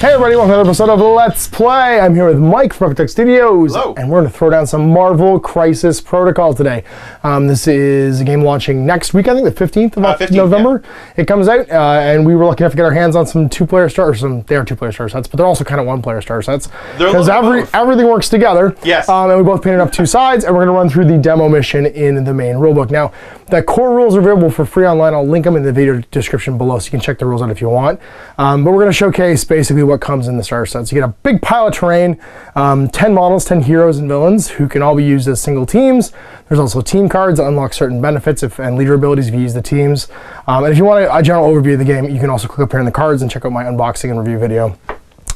Hey everybody, welcome to another episode of Let's Play. I'm here with Mike from Architect Studios. Hello. And we're going to throw down some Marvel Crisis Protocol today. This is a game launching next week, I think the 15th of November. Yeah. It comes out, and we were lucky enough to get our hands on some two-player starter, they are two-player starter sets, but they're also kind of one-player starter sets. Because everything works together. Yes. And we both painted up two sides, and we're going to run through the demo mission in the main rulebook. Now, the core rules are available for free online. I'll link them in the video description below, so you can check the rules out if you want. But we're going to showcase basically what comes in the starter sets. You get a big pile of terrain, 10 models, 10 heroes and villains who can all be used as single teams. There's also team cards that unlock certain benefits and leader abilities if you use the teams. And if you want a general overview of the game, you can also click up here in the cards and check out my unboxing and review video,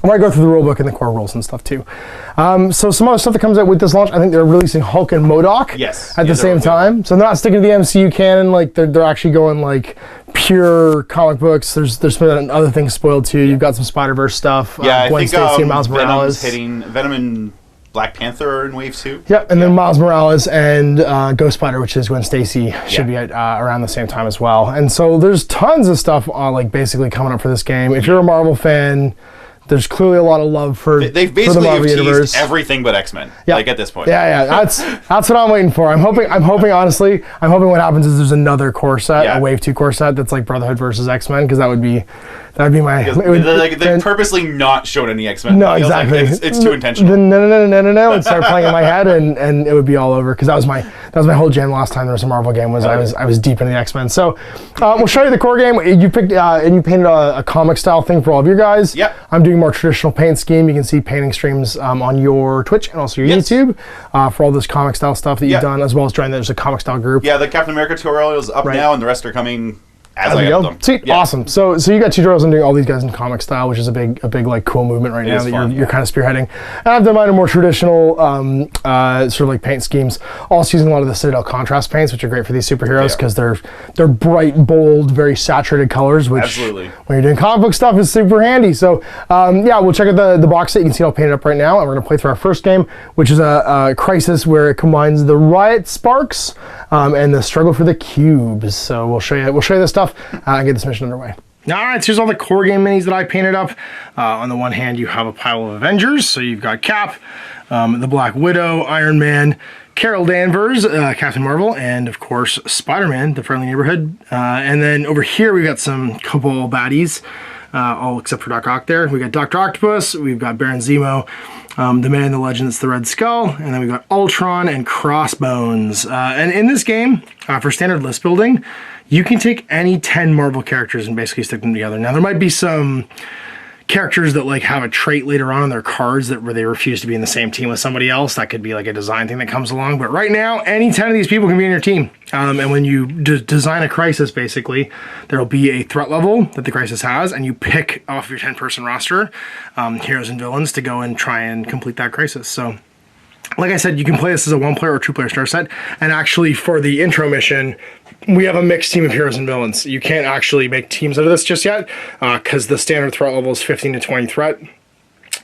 where I go through the rulebook and the core rules and stuff too. So some other stuff that comes out with this launch, I think they're releasing Hulk and MODOK at the same time. So they're not sticking to the MCU canon, like they're actually going like pure comic books. There's been other things spoiled too. You've got some Spider-Verse stuff. Yeah, I Gwen think Stacy and Miles Morales. Venom and Black Panther are in Wave 2. Yep, and then Miles Morales and Ghost Spider, which is Gwen Stacy, should be at, around the same time as well. And so there's tons of stuff like basically coming up for this game. If you're a Marvel fan, there's clearly a lot of love for They've basically for the Marvel universe. Everything but X-Men. Yep. Like at this point. Yeah, that's what I'm waiting for. I'm hoping honestly, what happens is there's another core set, a Wave 2 core set that's like Brotherhood versus X-Men, because that would be my. They purposely not showed any X-Men. No, exactly. Like it's too intentional. No, and start playing in my head, and it would be all over, because that was my whole jam last time there was a Marvel game. I was deep into the X-Men. So we'll show you the core game. You picked and you painted a comic style thing for all of your guys. Yep. I'm doing more traditional paint scheme. You can see painting streams on your Twitch and also your YouTube for all this comic style stuff that you've done, as well as there's a comic style group. Yeah, the Captain America tutorial is up now, and the rest are coming as I get them. Sweet, awesome. So you got tutorials on doing all these guys in comic style, which is a big like cool movement right now that you're kind of spearheading. And I've done mine in more traditional sort of like paint schemes, also using a lot of the Citadel contrast paints, which are great for these superheroes because they're bright, bold, very saturated colors, which when you're doing comic book stuff is super handy. So we'll check out the box set. You can see it all painted up right now, and we're gonna play through our first game, which is a crisis where it combines the riot sparks and the struggle for the cubes. So we'll show you this stuff and get this mission underway. All right, so here's all the core game minis that I painted up. On the one hand, you have a pile of Avengers. So you've got Cap, the Black Widow, Iron Man, Carol Danvers, Captain Marvel, and of course, Spider-Man, the Friendly Neighborhood. And then over here, we've got some Cabal baddies, all except for Doc Ock there. We got Dr. Octopus, we've got Baron Zemo, the man, the legend, it's the Red Skull, and then we've got Ultron and Crossbones. And in this game, for standard list building, you can take any 10 Marvel characters and basically stick them together. Now, there might be some characters that like have a trait later on in their cards where they refuse to be in the same team with somebody else. That could be like a design thing that comes along. But right now, any 10 of these people can be in your team. And when you design a crisis, basically, there'll be a threat level that the crisis has, and you pick off your 10-person roster heroes and villains to go and try and complete that crisis. So, like I said, you can play this as a one-player or two-player starter set. And actually, for the intro mission, we have a mixed team of heroes and villains. You can't actually make teams out of this just yet, because the standard threat level is 15 to 20 threat.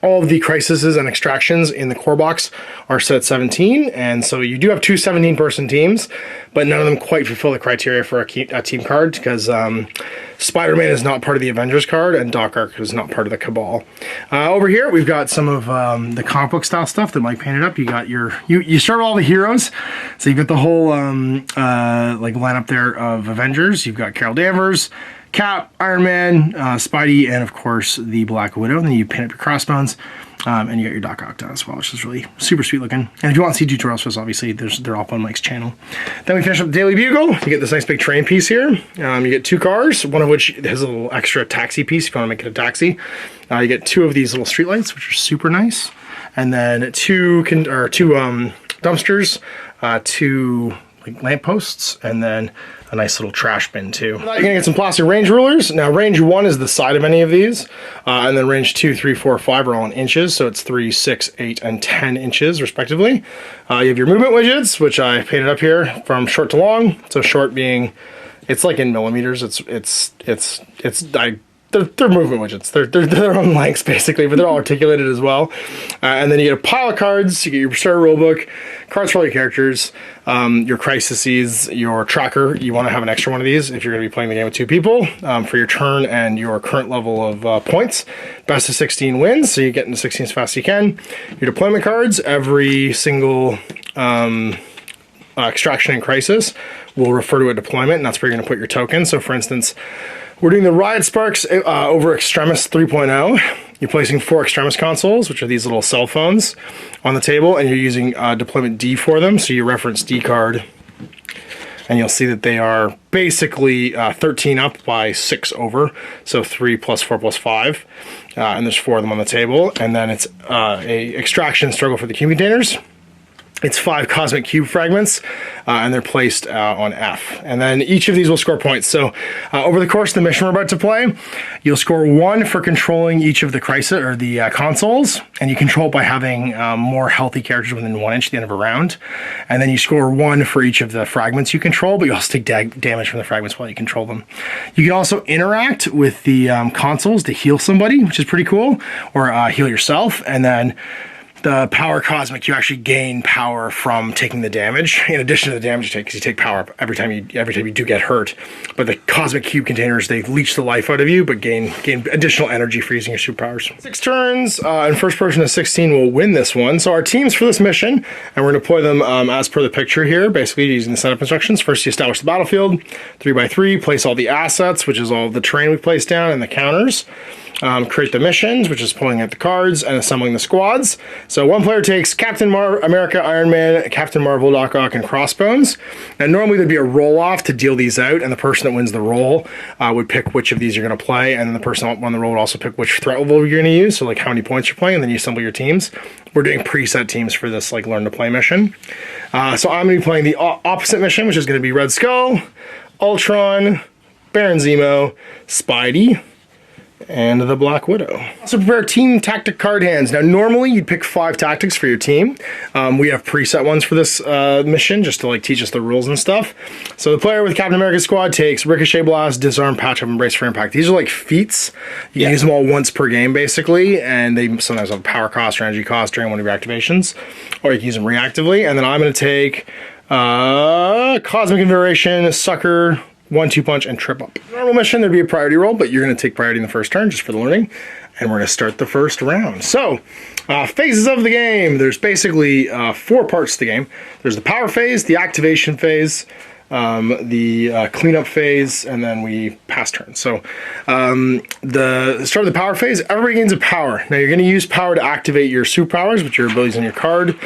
All of the crises and extractions in the core box are set at 17, and so you do have two 17-person teams, but none of them quite fulfill the criteria for a team card, because Spider-Man is not part of the Avengers card, and Doc Ock is not part of the Cabal. Over here, we've got some of the comic book style stuff that Mike painted up. You got you start with all the heroes, so you've got the whole like lineup there of Avengers. You've got Carol Danvers, Cap, Iron Man, Spidey, and of course the Black Widow. And then you pin up your Crossbones, and you got your Doc Ock done as well, which is really super sweet looking. And if you want to see tutorials for this, obviously they're up on Mike's channel. Then we finish up the Daily Bugle. You get this nice big train piece here. You get two cars, one of which has a little extra taxi piece if you want to make it a taxi. You get two of these little streetlights, which are super nice, and then two dumpsters, two like lampposts, and then a nice little trash bin too. You're gonna get some plastic range rulers. Now range 1 is the side of any of these, and then range 2, 3, 4, 5 are all in inches, so it's 3, 6, 8, and 10 inches respectively. You have your movement widgets, which I painted up here from short to long. So short being, it's like in millimeters. I they're movement widgets. They're their own lengths basically, but they're all articulated as well. And then you get a pile of cards. You get your starter rulebook, cards for all your characters, your crises, your tracker. You want to have an extra one of these if you're going to be playing the game with 2 people for your turn and your current level of points. Best of 16 wins, so you get into 16 as fast as you can. Your deployment cards, every single extraction and crisis will refer to a deployment, and that's where you're going to put your token. So for instance, we're doing the Riot Sparks over Extremist 3.0. You're placing 4 Extremist consoles, which are these little cell phones, on the table, and you're using deployment D for them. So you reference D card, and you'll see that they are basically 13 up by 6 over. So 3 plus 4 plus 5. And there's 4 of them on the table. And then it's a extraction struggle for the cube containers. It's 5 cosmic cube fragments, and they're placed on F. And then each of these will score points. So over the course of the mission we're about to play, you'll score 1 for controlling each of the crisis or the consoles, and you control it by having more healthy characters within 1 inch at the end of a round. And then you score 1 for each of the fragments you control, but you also take damage from the fragments while you control them. You can also interact with the consoles to heal somebody, which is pretty cool, or heal yourself, and then the power cosmic, you actually gain power from taking the damage, in addition to the damage you take, because you take power up every time you do get hurt. But the cosmic cube containers, they leech the life out of you, but gain additional energy for using your superpowers. 6 turns, and first person to 16 will win this one. So our teams for this mission, and we're going to deploy them as per the picture here, basically using the setup instructions. First, you establish the battlefield, 3x3, place all the assets, which is all the terrain we place down, and the counters. Create the missions, which is pulling out the cards and assembling the squads. So one player takes Captain America, Iron Man, Captain Marvel, Doc Ock, and Crossbones. And normally there'd be a roll-off to deal these out, and the person that wins the roll would pick which of these you're going to play, and then the person that won the roll would also pick which threat level you're going to use, so like how many points you're playing, and then you assemble your teams. We're doing preset teams for this like learn to play mission. So I'm going to be playing the opposite mission, which is going to be Red Skull, Ultron, Baron Zemo, Spidey, and the Black Widow. So prepare team tactic card hands. Now normally you'd pick 5 tactics for your team. We have preset ones for this mission just to like teach us the rules and stuff. So the player with Captain America squad takes Ricochet Blast, Disarm, Patch Up, and Brace for Impact. These are like feats. You can use them all once per game basically, and they sometimes have power cost or energy cost during one of your activations, or you can use them reactively. And then I'm going to take Cosmic Invigoration, Sucker, 1-2 punch, and trip up. Normal mission, there'd be a priority roll, but you're going to take priority in the first turn just for the learning, and we're going to start the first round. So, phases of the game. There's basically 4 parts to the game. There's the power phase, the activation phase, the cleanup phase, and then we pass turn. So the start of the power phase, everybody gains a power. Now you're going to use power to activate your superpowers, which are your abilities on your card,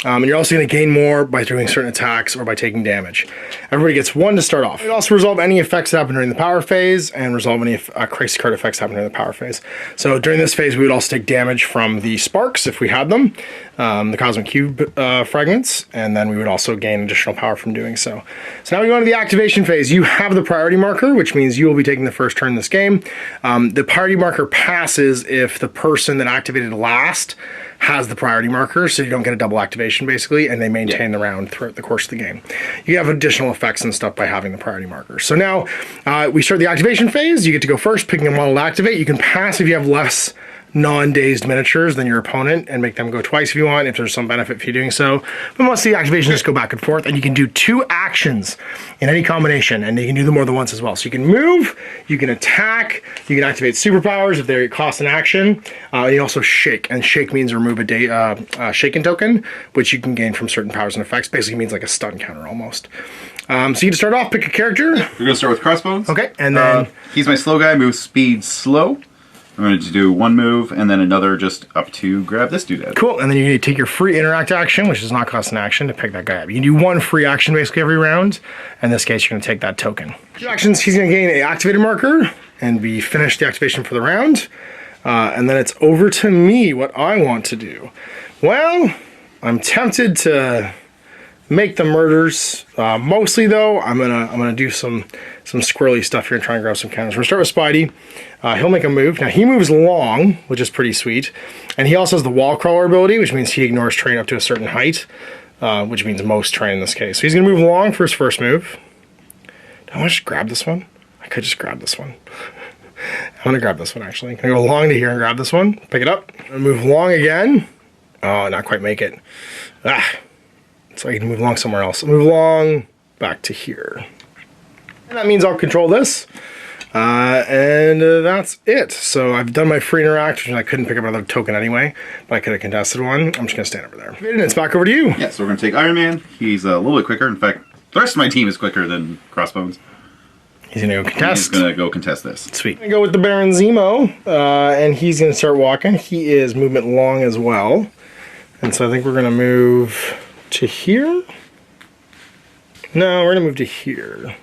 and you're also going to gain more by doing certain attacks or by taking damage. Everybody gets 1 to start off. It also resolve any effects that happen during the power phase and resolve any crisis card effects that happen during the power phase. So during this phase, we would also take damage from the sparks if we had them, the cosmic cube fragments, and then we would also gain additional power from doing so. So now we go into the activation phase. You have the priority marker, which means you will be taking the first turn in this game. The priority marker passes if the person that activated last has the priority marker, so you don't get a double activation basically, and they maintain the round throughout the course of the game. You have additional effects and stuff by having the priority marker. So now we start the activation phase. You get to go first, picking a model to activate. You can pass if you have less non-dazed miniatures than your opponent and make them go twice if you want, if there's some benefit for you doing so. But most of the activations just go back and forth, and you can do 2 actions in any combination, and you can do them more than once as well. So you can move, you can attack, you can activate superpowers if they cost an action. You also shake, and shake means remove a shaken token, which you can gain from certain powers and effects. Basically means like a stun counter almost. So you can start off, pick a character. We're going to start with Crossbones. Okay, and then he's my slow guy, moves speed slow. I'm going to do 1 move and then another just up to grab this dude. Cool, and then you need to take your free interact action, which does not cost an action, to pick that guy up. You can do 1 free action basically every round. In this case, you're going to take that token. 2 actions, he's going to gain an activated marker, and we finish the activation for the round. And then it's over to me what I want to do. Well, I'm tempted to make the murders. Mostly though, I'm gonna do some squirrely stuff here and try and grab some counters. We're gonna start with Spidey. He'll make a move. Now he moves long, which is pretty sweet, and he also has the wall crawler ability, which means he ignores terrain up to a certain height, which means most terrain in this case. So he's gonna move long for his first move. Do I want to just grab this one? I could just grab this one. I'm gonna grab this one actually. I'm gonna go long to here and grab this one, pick it up, and move long again. Oh, not quite make it. So I can move along somewhere else. Move along back to here. And that means I'll control this. And that's it. So I've done my free interact, and I couldn't pick up another token anyway, but I could have contested one. I'm just gonna stand over there. And it's back over to you. Yeah, so we're gonna take Iron Man. He's a little bit quicker. In fact, the rest of my team is quicker than Crossbones. He's gonna go contest. He's gonna go contest this. Sweet. I'm gonna go with the Baron Zemo, and he's gonna start walking. He is movement long as well. And so I think we're gonna move to here. No, we're gonna move to here.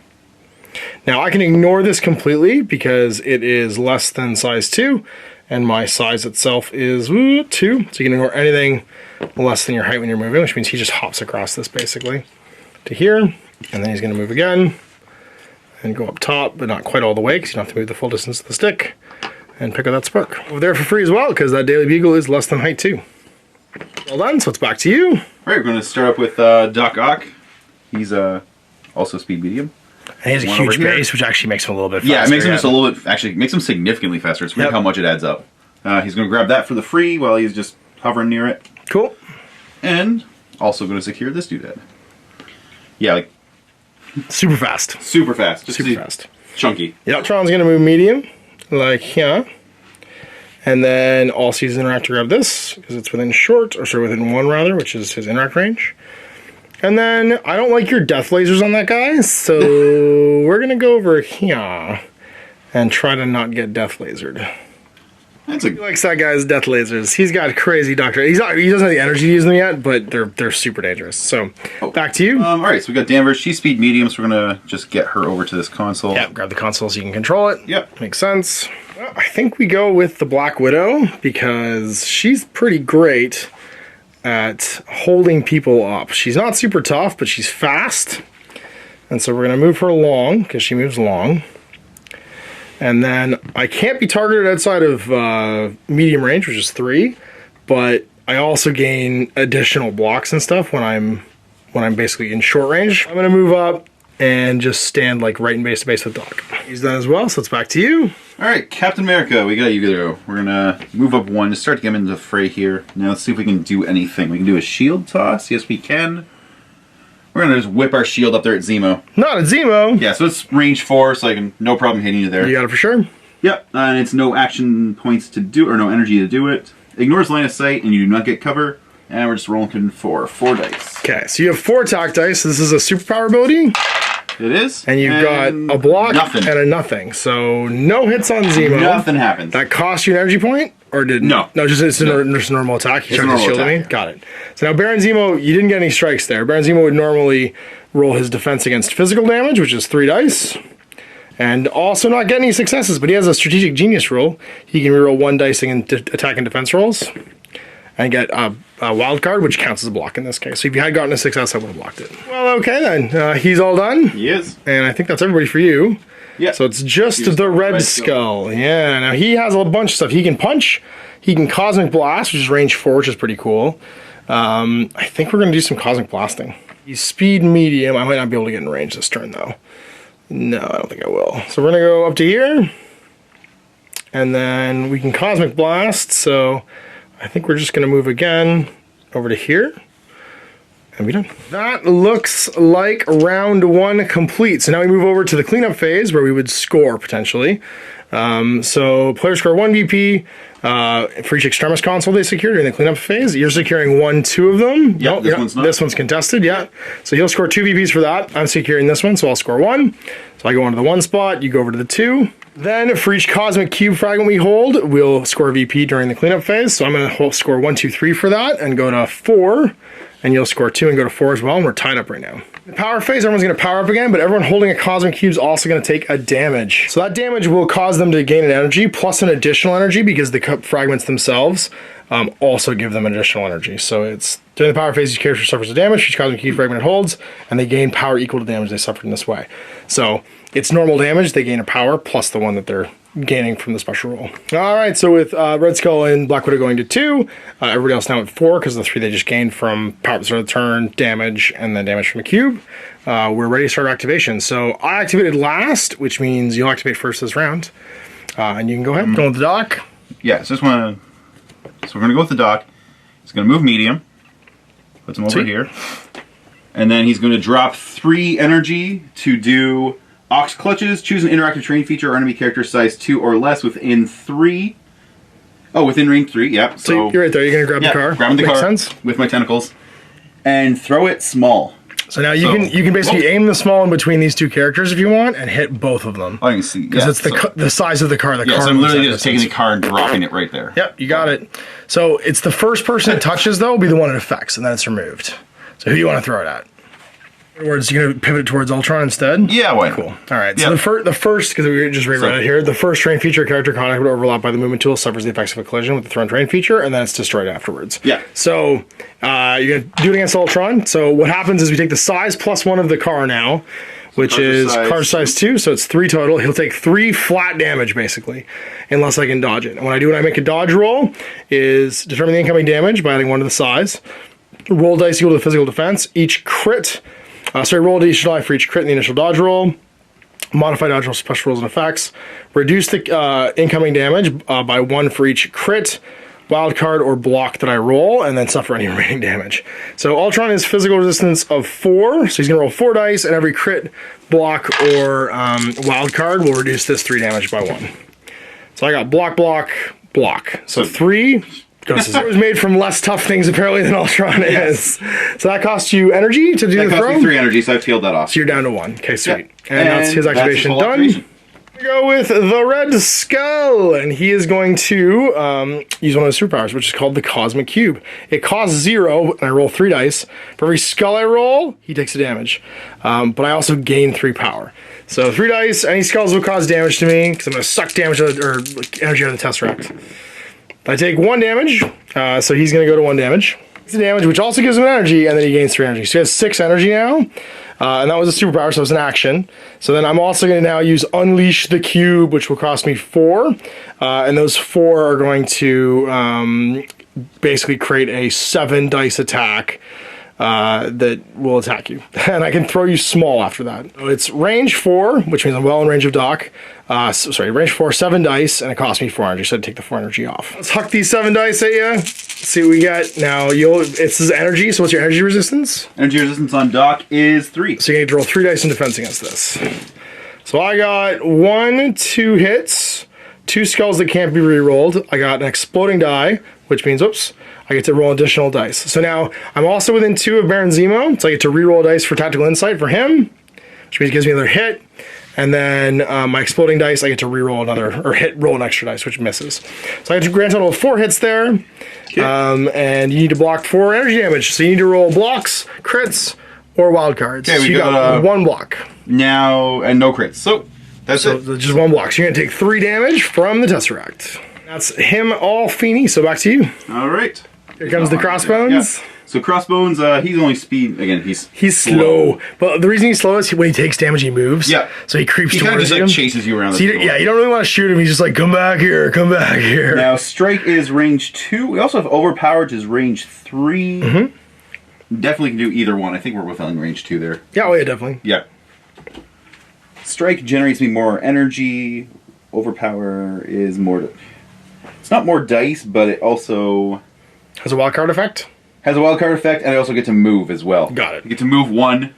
Now I can ignore this completely because it is less than size 2, and my size itself is 2. So you can ignore anything less than your height when you're moving, which means he just hops across this basically to here, and then he's gonna move again and go up top, but not quite all the way because you don't have to move the full distance of the stick, and pick up that spark. Over there for free as well because that Daily Bugle is less than height 2. Well done, so it's back to you. All right, we're going to start up with Doc Ock. He's also speed medium. And he has a huge base, which actually makes him a little bit faster. Yeah, it makes him just a little bit, actually, makes him significantly faster. It's weird how much it adds up. He's going to grab that for the free while he's just hovering near it. Cool. And also going to secure this doodad. Yeah, like... super fast. Super fast. Just super fast. Chunky. Yep, Tron's going to move medium, like here. And then all sees interact to grab this, because it's within short, or sorry, within 1 rather, which is his interact range. And then, I don't like your death lasers on that guy, so we're going to go over here and try to not get death lasered. He likes that guy's death lasers. He's got crazy doctor. He doesn't have the energy to use them yet, but they're super dangerous. So, back to you. Alright, so we got Danvers. She's speed medium, so we're going to just get her over to this console. Yeah, grab the console so you can control it. Yep. Makes sense. Well, I think we go with the Black Widow because she's pretty great at holding people up. She's not super tough, but she's fast. And so we're going to move her long because she moves long. And then I can't be targeted outside of medium range, which is 3, but I also gain additional blocks and stuff when I'm basically in short range. I'm gonna move up and just stand like right in base to base with Doc. He's done as well, so it's back to you. All right, Captain America, we got you go. We're gonna move up 1 to start to get him into the fray here. Now let's see if we can do anything. We can do a shield toss. Yes, we can. We're gonna just whip our shield up there at Zemo. Not at Zemo. Yeah, so it's range 4, so I can no problem hitting you there. You got it for sure. Yep, and it's no action points to do, or no energy to do it. Ignores line of sight, and you do not get cover. And we're just rolling for 4 dice. Okay, so you have 4 attack dice. This is a superpower ability. It is. And you've got a block nothing. And a nothing. So no hits on Zemo. Nothing happens. That cost you an energy point? Or did No. No, just it's a normal attack. He tried to shield me. Got it. So now Baron Zemo, you didn't get any strikes there. Baron Zemo would normally roll his defense against physical damage, which is 3 dice. And also not get any successes, but he has a strategic genius rule. He can reroll 1 dice in attack and defense rolls. And get a wild card, which counts as a block in this case. So if you had gotten a success, I would have blocked it. Well, okay then. He's all done. He is. And I think that's everybody for you. Yeah. So it's just the Red Skull. Yeah. Now he has a bunch of stuff. He can punch. He can Cosmic Blast, which is range 4, which is pretty cool. I think we're going to do some Cosmic Blasting. He's speed medium. I might not be able to get in range this turn, though. No, I don't think I will. So we're going to go up to here. And then we can Cosmic Blast. So I think we're just going to move again over to here. And be done. That looks like round 1 complete. So now we move over to the cleanup phase where we would score potentially. So players score 1 VP for each extremist console they secure during the cleanup phase. You're securing 1, 2 of them. Yeah, nope, this one's contested. Yeah. So he'll score 2 VPs for that. I'm securing this one, so I'll score 1. So I go onto the 1 spot. You go over to the 2. Then for each cosmic cube fragment we hold, we'll score VP during the cleanup phase. So I'm going to score 1, 2, 3 for that and go to 4. And you'll score 2 and go to 4 as well, and we're tied up right now. The power phase, everyone's going to power up again, but everyone holding a cosmic cube is also going to take a damage. So that damage will cause them to gain an energy, plus an additional energy, because the fragments themselves also give them additional energy. So it's during the power phase, each character suffers a damage, each cosmic cube fragment it holds, and they gain power equal to the damage they suffered in this way. So it's normal damage, they gain a power, plus the one that they're gaining from the special roll. All right, so with Red Skull and Black Widow going to 2, everybody else now at 4 because the 3 they just gained from power at the start of the turn, damage, and then damage from a cube. We're ready to start activation. So I activated last, which means you'll activate first this round. And you can go ahead, go with the dock. Yeah, so we're gonna go with the dock. He's gonna move medium. Puts him over here. And then he's gonna drop 3 energy to do Ox Clutches. Choose an interactive terrain feature or enemy character size 2 or less within 3. Oh, within range 3, yep. So you're right there, you're gonna grab the car. Grabbing the Makes car sense. with my tentacles. And throw it small. So now you can basically aim the small in between these 2 characters if you want and hit both of them. Oh, you can see. Because it's the size of the car. So I'm literally just taking the car and dropping it right there. Yep, you got it. So it's the first person it touches, though, will be the one it affects, and then it's removed. So who do you want to throw it at? In other words, you're going to pivot towards Ultron instead? Yeah, why not? Cool. All right, so the first, because we just rewrote it here, the first terrain feature character contact would overlap by the movement tool, suffers the effects of a collision with the thrown terrain feature, and then it's destroyed afterwards. Yeah. So you're going to do it against Ultron. So what happens is we take the size plus 1 of the car now, which is car size 2, so it's 3 total. He'll take 3 flat damage, basically, unless I can dodge it. And what I make a dodge roll is determine the incoming damage by adding 1 to the size. Roll dice equal to physical defense. Each crit, roll a d8 for each crit in the initial dodge roll. Modify dodge roll special rules and effects. Reduce the incoming damage by 1 for each crit, wild card, or block that I roll, and then suffer any remaining damage. So Ultron is physical resistance of 4, so he's going to roll 4 dice, and every crit, block, or wild card will reduce this 3 damage by 1. So I got block, block, block. So 3... It was made from less tough things apparently than Ultron is. So that costs you energy to do the throw? That costs me 3 energy, so I've peeled that off. So you're down to 1. Okay, sweet. And that's his activation done. We go with the Red Skull, and he is going to use one of his superpowers, which is called the Cosmic Cube. It costs 0, and I roll 3 dice. For every skull I roll, he takes a damage. But I also gain 3 power. So 3 dice, any skulls will cause damage to me, because I'm going to suck damage or energy out of the Tesseract. I take 1 damage, so he's going to go to 1 damage. It's a damage, which also gives him energy, and then he gains 3 energy. So he has 6 energy now, and that was a superpower, so it's an action. So then I'm also going to now use Unleash the Cube, which will cost me 4, and those 4 are going to basically create a 7 dice attack that will attack you. And I can throw you small after that. So it's range 4, which means I'm well in range of Doc. Range 4, 7 dice, and it costs me 4 energy, so I'd take the 4 energy off. Let's huck these 7 dice at you. See what we got. Now, it's his energy, so what's your energy resistance? Energy resistance on Doc is 3. So you need to roll 3 dice in defense against this. So I got 1, 2 hits, 2 skulls that can't be re-rolled. I got an exploding die, which means, oops, I get to roll additional dice. So now, I'm also within 2 of Baron Zemo, so I get to re-roll dice for Tactical Insight for him, which means it gives me another hit. And then my exploding dice, I get to re-roll roll an extra dice, which misses. So I get a grand total of 4 hits there. Okay. And you need to block 4 energy damage. So you need to roll blocks, crits, or wild cards. Okay, so you got 1 block. Now, and no crits. So that's it. Just 1 block. So you're going to take 3 damage from the Tesseract. That's him all Feeny, so back to you. All right. Here comes the Crossbones. Yeah. So Crossbones, he's only speed, again, he's slow. But the reason he's slow is when he takes damage, he moves. Yeah. So he creeps towards you. He kind of just chases you around the field. Yeah, you don't really want to shoot him. He's just like, come back here, come back here. Now, Strike is range 2. We also have Overpowered, which is range 3. Mm-hmm. Definitely can do either one. I think we're within range 2 there. Yeah, oh yeah, definitely. Yeah. Strike generates me more energy. Overpower is more... It's not more dice, but it also... Has a wild card effect? Has a wild card effect, and I also get to move as well. Got it. You get to move 1,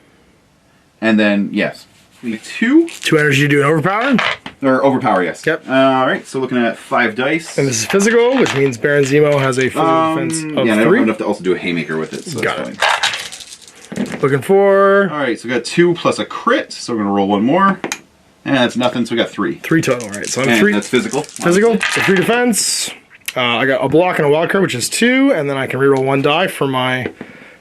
and then, yes. 2. 2 energy to do an overpower? Or overpower, yes. Yep. Alright, so looking at 5 dice. And this is physical, which means Baron Zemo has a physical defense of 3. Yeah, and I don't have enough to also do a Haymaker with it, so Got that's fine. Looking for... Alright, so we got 2 plus a crit, so we're going to roll 1 more. And that's nothing, so we got 3. 3 total, right. So I'm and 3. That's physical. Physical, so 3 defense. I got a block and a wild card, which is 2, and then I can reroll 1 die for my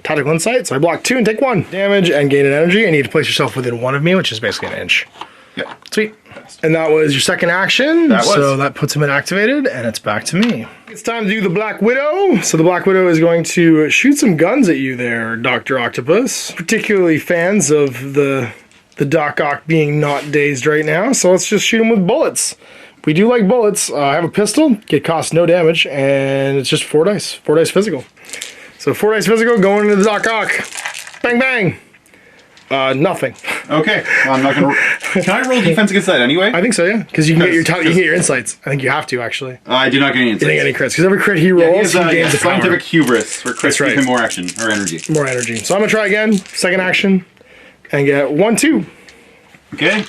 Tactical Insight. So I block 2 and take 1 damage and gain an energy. I need to place yourself within 1 of me, which is basically an inch. Yeah. Sweet. And that was your second action. That was. So that puts him in activated, and it's back to me. It's time to do the Black Widow. So the Black Widow is going to shoot some guns at you there, Dr. Octopus. Particularly fans of the Doc Ock being not dazed right now, so let's just shoot him with bullets. We do like bullets. I have a pistol. It costs no damage, and it's just 4 dice. 4 dice physical. So 4 dice physical going into the Doc Ock. Bang, bang. Nothing. Okay, well, I'm not gonna. Can I roll defense against that anyway? I think so, yeah. Because you can get your insights. I think you have to actually. I do not get any insights. You didn't get any crits because every crit he rolls, he gains a scientific hubris. Where crits give him more action or energy. More energy. So I'm gonna try again. Second action, and get 1/2. Okay.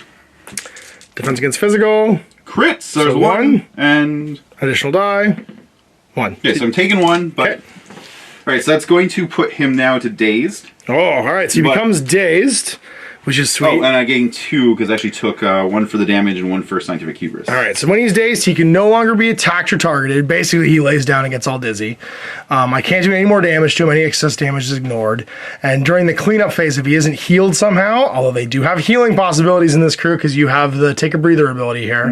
Defense against physical. Crits. So there's 1 and additional die. 1. Okay, so I'm taking 1, but all right. So that's going to put him now to dazed. Oh, all right. So he becomes dazed, which is sweet. Oh, and I gained 2 because I actually took 1 for the damage and 1 for scientific hubris. All right. So when he's dazed, he can no longer be attacked or targeted. Basically, he lays down and gets all dizzy. I can't do any more damage to him. Any excess damage is ignored. And during the cleanup phase, if he isn't healed somehow, although they do have healing possibilities in this crew because you have the take a breather ability here,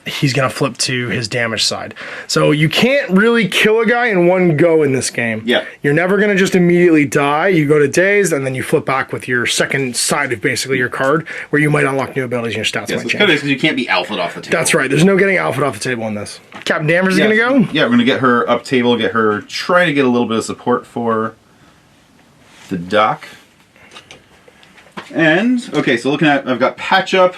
he's going to flip to his damage side. So you can't really kill a guy in one go in this game. Yeah. You're never going to just immediately die. You go to dazed, and then you flip back with your second side of basically your card, where you might unlock new abilities and your stats might change. Because you can't be alphaed off the table. That's right. There's no getting alpha off the table in this. Captain Danvers is going to go? Yeah, we're going to get her up table, get her, try to get a little bit of support for the dock. And, okay, so looking at, I've got patch up.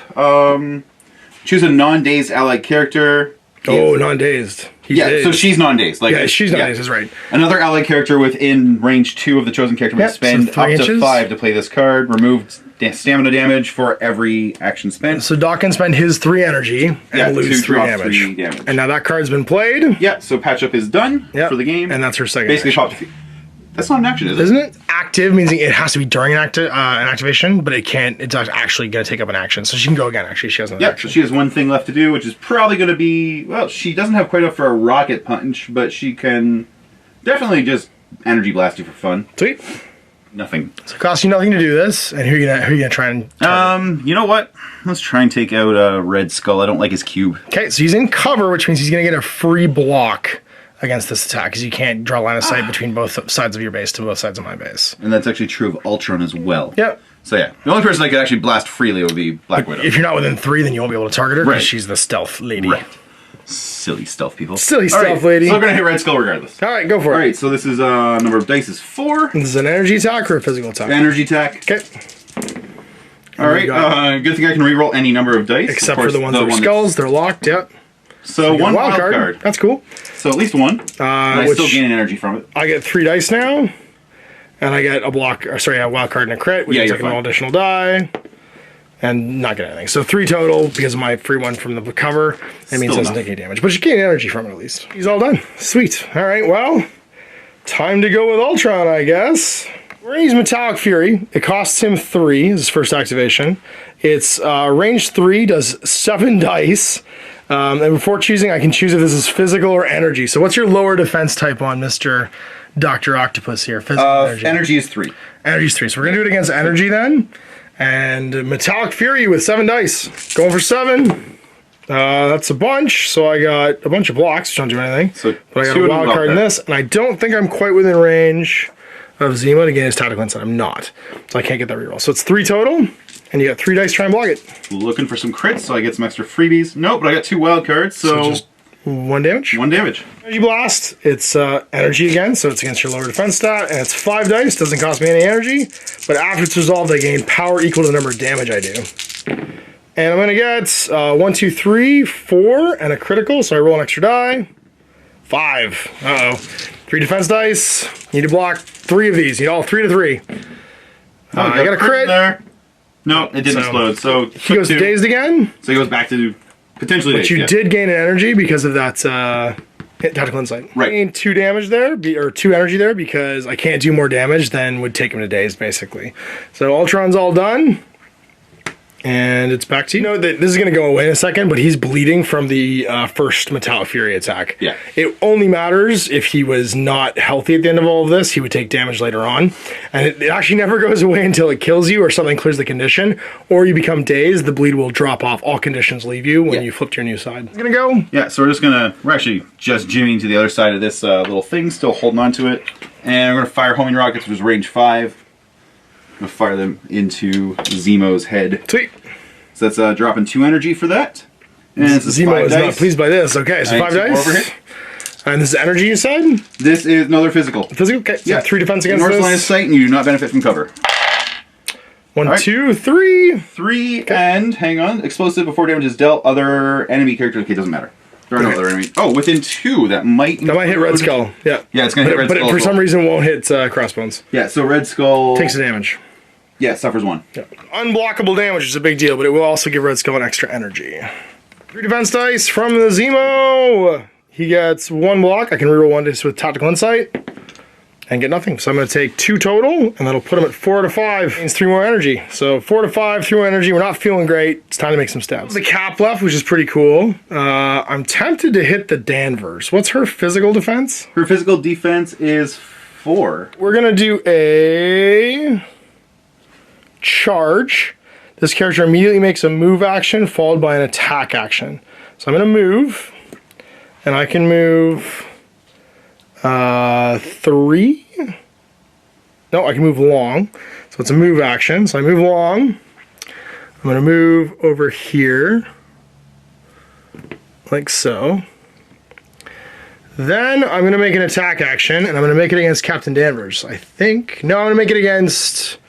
Choose a non-dazed allied character. Oh, non-dazed. Dazed. So she's non-dazed. Like, yeah, she's non-dazed, that's right. Another allied character within range 2 of the chosen character may spend up to 5 to play this card. Remove stamina damage for every action spent. So Doc can spend his 3 energy and lose 3 damage. And now that card's been played. Yeah, so patch up is done for the game. And that's her second basically action. That's not an action, is it? Isn't it? Active means it has to be during an activation, but it can't. It's actually going to take up an action. So she can go again, actually. She has another action. So she has one thing left to do, which is probably going to be... Well, she doesn't have quite enough for a rocket punch, but she can definitely just energy blast you for fun. Sweet. Nothing. So it costs you nothing to do this, and who are you gonna try and target? You know what? Let's try and take out Red Skull. I don't like his cube. Okay, so he's in cover, which means he's going to get a free block against this attack, because you can't draw line of sight between both sides of your base to both sides of my base. And that's actually true of Ultron as well. Yep. So yeah, the only person I could actually blast freely would be Black Widow. If you're not within 3, then you won't be able to target her, because she's the stealth lady. Right. Silly stealth people. Silly stealth lady. So we're going to hit Red Skull regardless. All right, go for it. All right, so this is number of dice is 4. This is an energy attack or a physical attack? Energy attack. Okay. All right, good thing I can reroll any number of dice. Except for the ones that are skulls, they're locked, yep. So one wild card. That's cool. So at least 1. And I still gain energy from it. I get 3 dice now. And I get a wild card and a crit, which is like an additional die. And not get anything. So 3 total because of my free one from the cover. That means it doesn't take any damage. But you gain energy from it at least. He's all done. Sweet. Alright, well, time to go with Ultron, I guess. We're going to use Metallic Fury. It costs him 3 as his first activation. It's range 3, does 7 dice. And before choosing, I can choose if this is physical or energy. So what's your lower defense type on Mr. Dr. Octopus here? Physical energy. Energy is 3. Energy is 3. So we're going to do it against energy then. And Metallic Fury with 7 dice. Going for 7. That's a bunch. So I got a bunch of blocks, which don't do anything. But I got a wild card in this. And I don't think I'm quite within range of Zemo to gain his tactical insight. I'm not. So I can't get that reroll. So it's 3 total. And you got 3 dice to try and block it. Looking for some crits, so I get some extra freebies. Nope, but I got 2 wild cards, so just 1 damage? 1 damage. Energy Blast. It's energy again, so it's against your lower defense stat, and it's 5 dice. Doesn't cost me any energy, but after it's resolved, I gain power equal to the number of damage I do. And I'm going to get 1, 2, 3, 4, and a critical, so I roll an extra die. 5. Uh-oh. 3 defense dice. Need to block 3 of these. Need all 3 to 3. I got a crit. There. No, it didn't explode. So he goes dazed again. So he goes back to potentially dazed. But you did gain an energy because of that tactical insight. Right. I gained 2 damage there, or 2 energy there, because I can't do more damage than would take him to dazed, basically. So Ultron's all done. And it's back to you. You know that this is going to go away in a second, but he's bleeding from the first Metallic Fury attack. Yeah. It only matters if he was not healthy at the end of all of this. He would take damage later on. And it actually never goes away until it kills you or something clears the condition. Or you become dazed. The bleed will drop off. All conditions leave you when you flip to your new side. It's going to go. Yeah, so we're actually just jimmying to the other side of this little thing, still holding on to it. And we're going to fire homing rockets, which is range 5. I'm going to fire them into Zemo's head. Sweet. So that's dropping 2 energy for that. And Zemo is not pleased by this. Okay, so 5 dice. Over here. And this is energy, you said? This is, no, they're physical. Physical? Okay, so 3 defense against North this. line of sight, and you do not benefit from cover. One, right. 2, 3. 3, and hang on. Explosive before damage is dealt. Other enemy characters. Okay, doesn't matter. There are no other enemies. Oh, within 2. That might hit Red Skull. Yeah. Yeah, it's gonna hit Red Skull. But for some reason won't hit Crossbones. Yeah, so Red Skull takes a damage. Yeah, suffers 1. Yeah. Unblockable damage is a big deal, but it will also give Red Skull an extra energy. 3 defense dice from the Zemo. He gets 1 block. I can reroll 1 dice with Tactical Insight and get nothing. So I'm going to take 2 total, and that'll put him at 4 to 5. Means 3 more energy. So 4 to 5, 3 more energy. We're not feeling great. It's time to make some stabs. The Cap left, which is pretty cool. I'm tempted to hit the Danvers. What's her physical defense? Her physical defense is 4. We're going to do a charge. This character immediately makes a move action followed by an attack action. So I'm going to move, and I can move 3. No, I can move long. So it's a move action. So I move long. I'm going to move over here, like so. Then I'm going to make an attack action, and I'm going to make it against Captain Danvers, I think. No, I'm going to make it against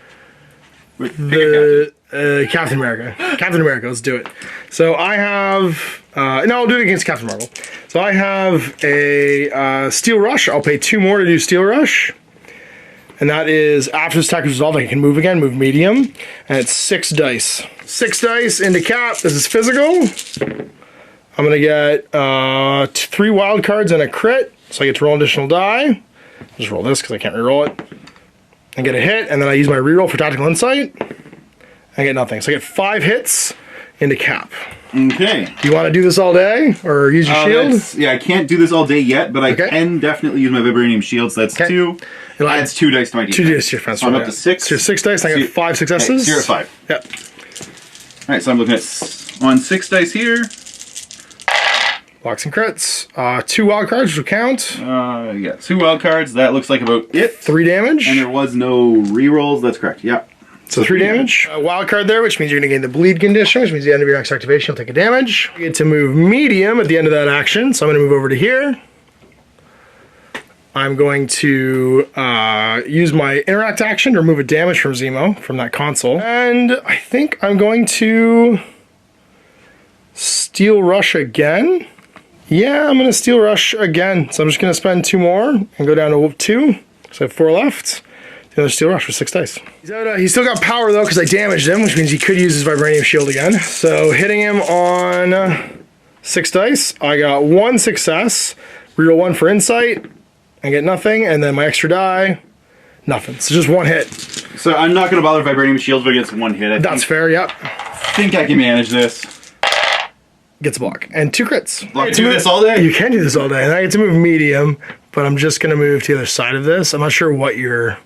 Captain America. Captain America, let's do it. So I have, no, I'll do it against Captain Marvel. So I have a Steel Rush. I'll pay 2 more to do Steel Rush. And that is, after this attack is resolved, I can move again, move medium. And it's 6 dice. 6 dice into Cap. This is physical. I'm going to get 3 wild cards and a crit. So I get to roll an additional die. Just roll this because I can't reroll it. And get a hit, and then I use my reroll for Tactical Insight. I get nothing. So I get 5 hits into Cap. Okay. Do you want to do this all day, or use your shield? Yeah, I can't do this all day yet, but I can definitely use my Vibranium shield, so that's 2. It adds 2 dice to my defense. 2 dice to your defense. So I'm up to 6. So you're 6 dice, and I get 5 successes. Okay, so you're at 5. Yep. Alright, so I'm looking at on 6 dice here. Blocks and crits. 2 wild cards, which will count. Yeah, 2 wild cards. That looks like about it. 3 damage. And there was no rerolls. That's correct. Yeah. So 3 damage. Wild card there, which means you're going to gain the bleed condition, which means at the end of your next activation, you'll take a damage. You get to move medium at the end of that action, so I'm going to move over to here. I'm going to use my interact action to remove a damage from Zemo, from that console. And I think I'm going to Steel Rush again. Yeah, I'm going to Steel Rush again. So I'm just going to spend 2 more and go down to 2. So I have 4 left. The other Steel Rush for 6 dice. He's still got power though because I damaged him, which means he could use his Vibranium shield again. So hitting him on 6 dice, I got 1 success. Reroll 1 for insight and get nothing. And then my extra die, nothing. So just 1 hit. So I'm not going to bother Vibranium shields, but against 1 hit. That's fair, yep. I think I can manage this. Gets a block. And 2 crits. Block, do this all day? You can do this all day. And I get to move medium, but I'm just going to move to the other side of this. I'm not sure what you're...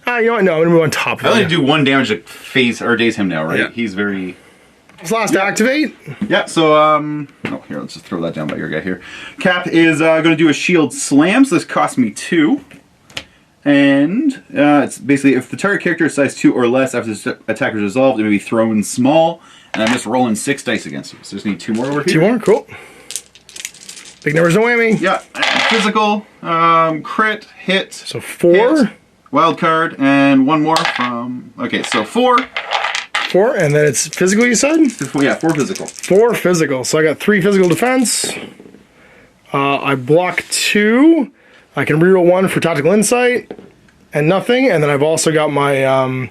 you know what? No, I'm going to move on top of it. I only do 1 damage to phase or daze him now, right? Yeah. He's very... His last to activate? Yeah, so, oh, here, let's just throw that down by your guy here. Cap is going to do a shield slam, so this costs me 2. And it's basically, if the target character is size 2 or less after this attack is resolved, it may be thrown small. And I'm just rolling 6 dice against you. So just need 2 more over here. 2 more, cool. Big numbers, no whammy. Yeah, physical, crit, hit. So 4. Hit, wild card, and 1 more from... Okay, so 4. 4, and then it's physical, you said? Yeah, 4 physical. 4 physical. So I got 3 physical defense. I block 2. I can reroll 1 for Tactical Insight, and nothing. And then I've also got my,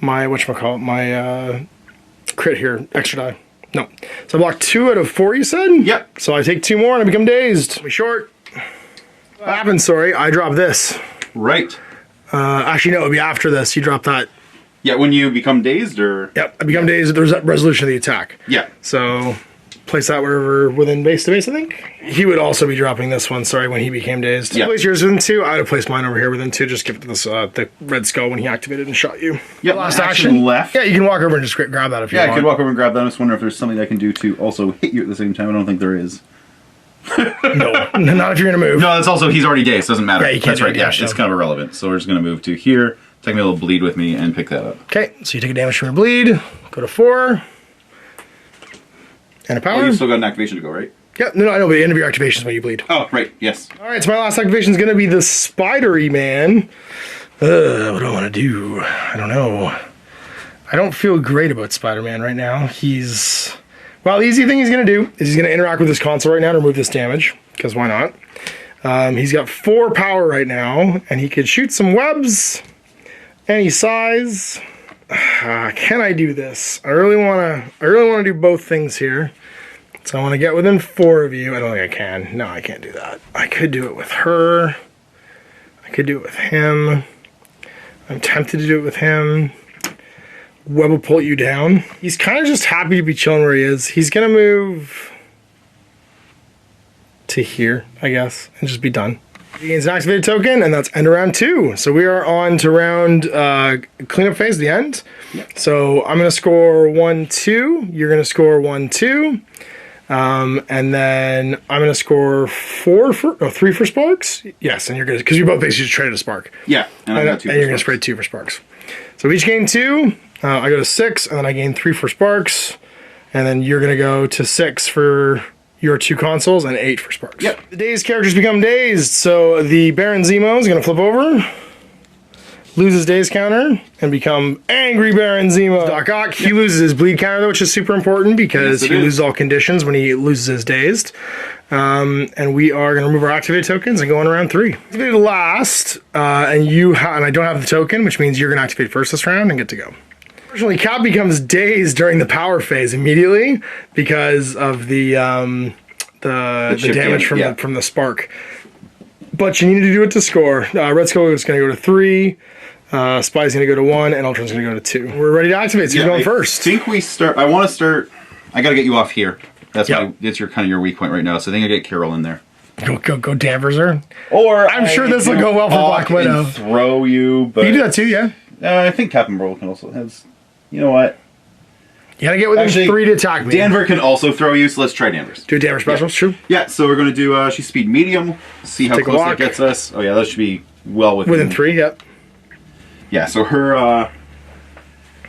my whatchamacallit, my... crit here, extra die. No. So I blocked 2 out of 4, you said? Yep. So I take 2 more and I become dazed. We short. What happened, sorry, I drop this. Right. Actually, no, it would be after this. You drop that. Yeah, when you become dazed, or? Yep, I become dazed. There's that resolution of the attack. Yeah. So place that wherever within base to base, I think. He would also be dropping this one, sorry, when he became dazed. Yeah. Place yours within 2. I would have placed mine over here within 2. Just give it to this, the Red Skull when he activated and shot you. Yeah, last action left. Yeah, you can walk over and just grab that if you want. Yeah, I could walk over and grab that. I just wonder if there's something I can do to also hit you at the same time. I don't think there is. No, not if you're going to move. No, that's also, he's already dazed. Doesn't matter. Yeah, you can't. That's right. Yeah, it's kind of irrelevant. So we're just going to move to here. Take me a little bleed with me and pick that up. Okay, so you take a damage from your bleed. Go to 4. And a power. Oh, you still got an activation to go, right? Yep, no, I know, but the end of your activation is when you bleed. Oh, right, yes. All right, so my last activation is going to be the Spidery Man, What do I want to do? I don't know. I don't feel great about Spider-Man right now. Well, the easy thing he's going to do is he's going to interact with this console right now to remove this damage, because why not? He's got 4 power right now, and he could shoot some webs any size. Can I do this? I really want to do both things here. So I want to get within 4 of you. I don't think I can. No, I can't do that. I could do it with her. I could do it with him. I'm tempted to do it with him. Web will pull you down. He's kind of just happy to be chilling where he is. He's going to move to here, I guess, and just be done. He gains an activated token, and that's end of round 2. So we are on to round cleanup phase, the end. Yep. So I'm going to score 1-2. You're going to score 1-2. And then I'm going to score 3 for sparks. Yes, and you're going to, because you both basically just traded a spark. Yeah, and I got 2 and you're going to spray 2 for sparks. So we each gain 2. I go to 6, and then I gain 3 for sparks. And then you're going to go to 6 for your 2 consoles and 8 for sparks. Yep. The dazed characters become dazed. So the Baron Zemo is going to flip over, lose his daze counter, and become Angry Baron Zemo. Doc Ock, he loses his bleed counter, though, which is super important because he loses all conditions when he loses his dazed. And we are going to remove our activated tokens and go on round 3. Activated last, and I don't have the token, which means you're going to activate first this round and get to go. Unfortunately, Cap becomes dazed during the power phase immediately because of the damage from the spark. But you need to do it to score. Red Skull is going to go to 3. Spy's going to go to 1, and Ultron's going to go to 2. We're ready to activate, so you're going first. I think we start. I want to start. I got to get you off here. That's your kind of your weak point right now. So I think I get Carol in there. Go Danvers her. Or I'm sure this will go well for Black Widow. Throw you, but you can do that too, yeah. I think Captain Marvel can also has. You know what? You gotta get within 3 to attack me. Danvers can also throw you, so let's try Danvers. Do a Danvers special, true. Yeah, so we're gonna do she's speed medium. See how close that gets us. Oh yeah, that should be well within 3. Yep. Yeah, so her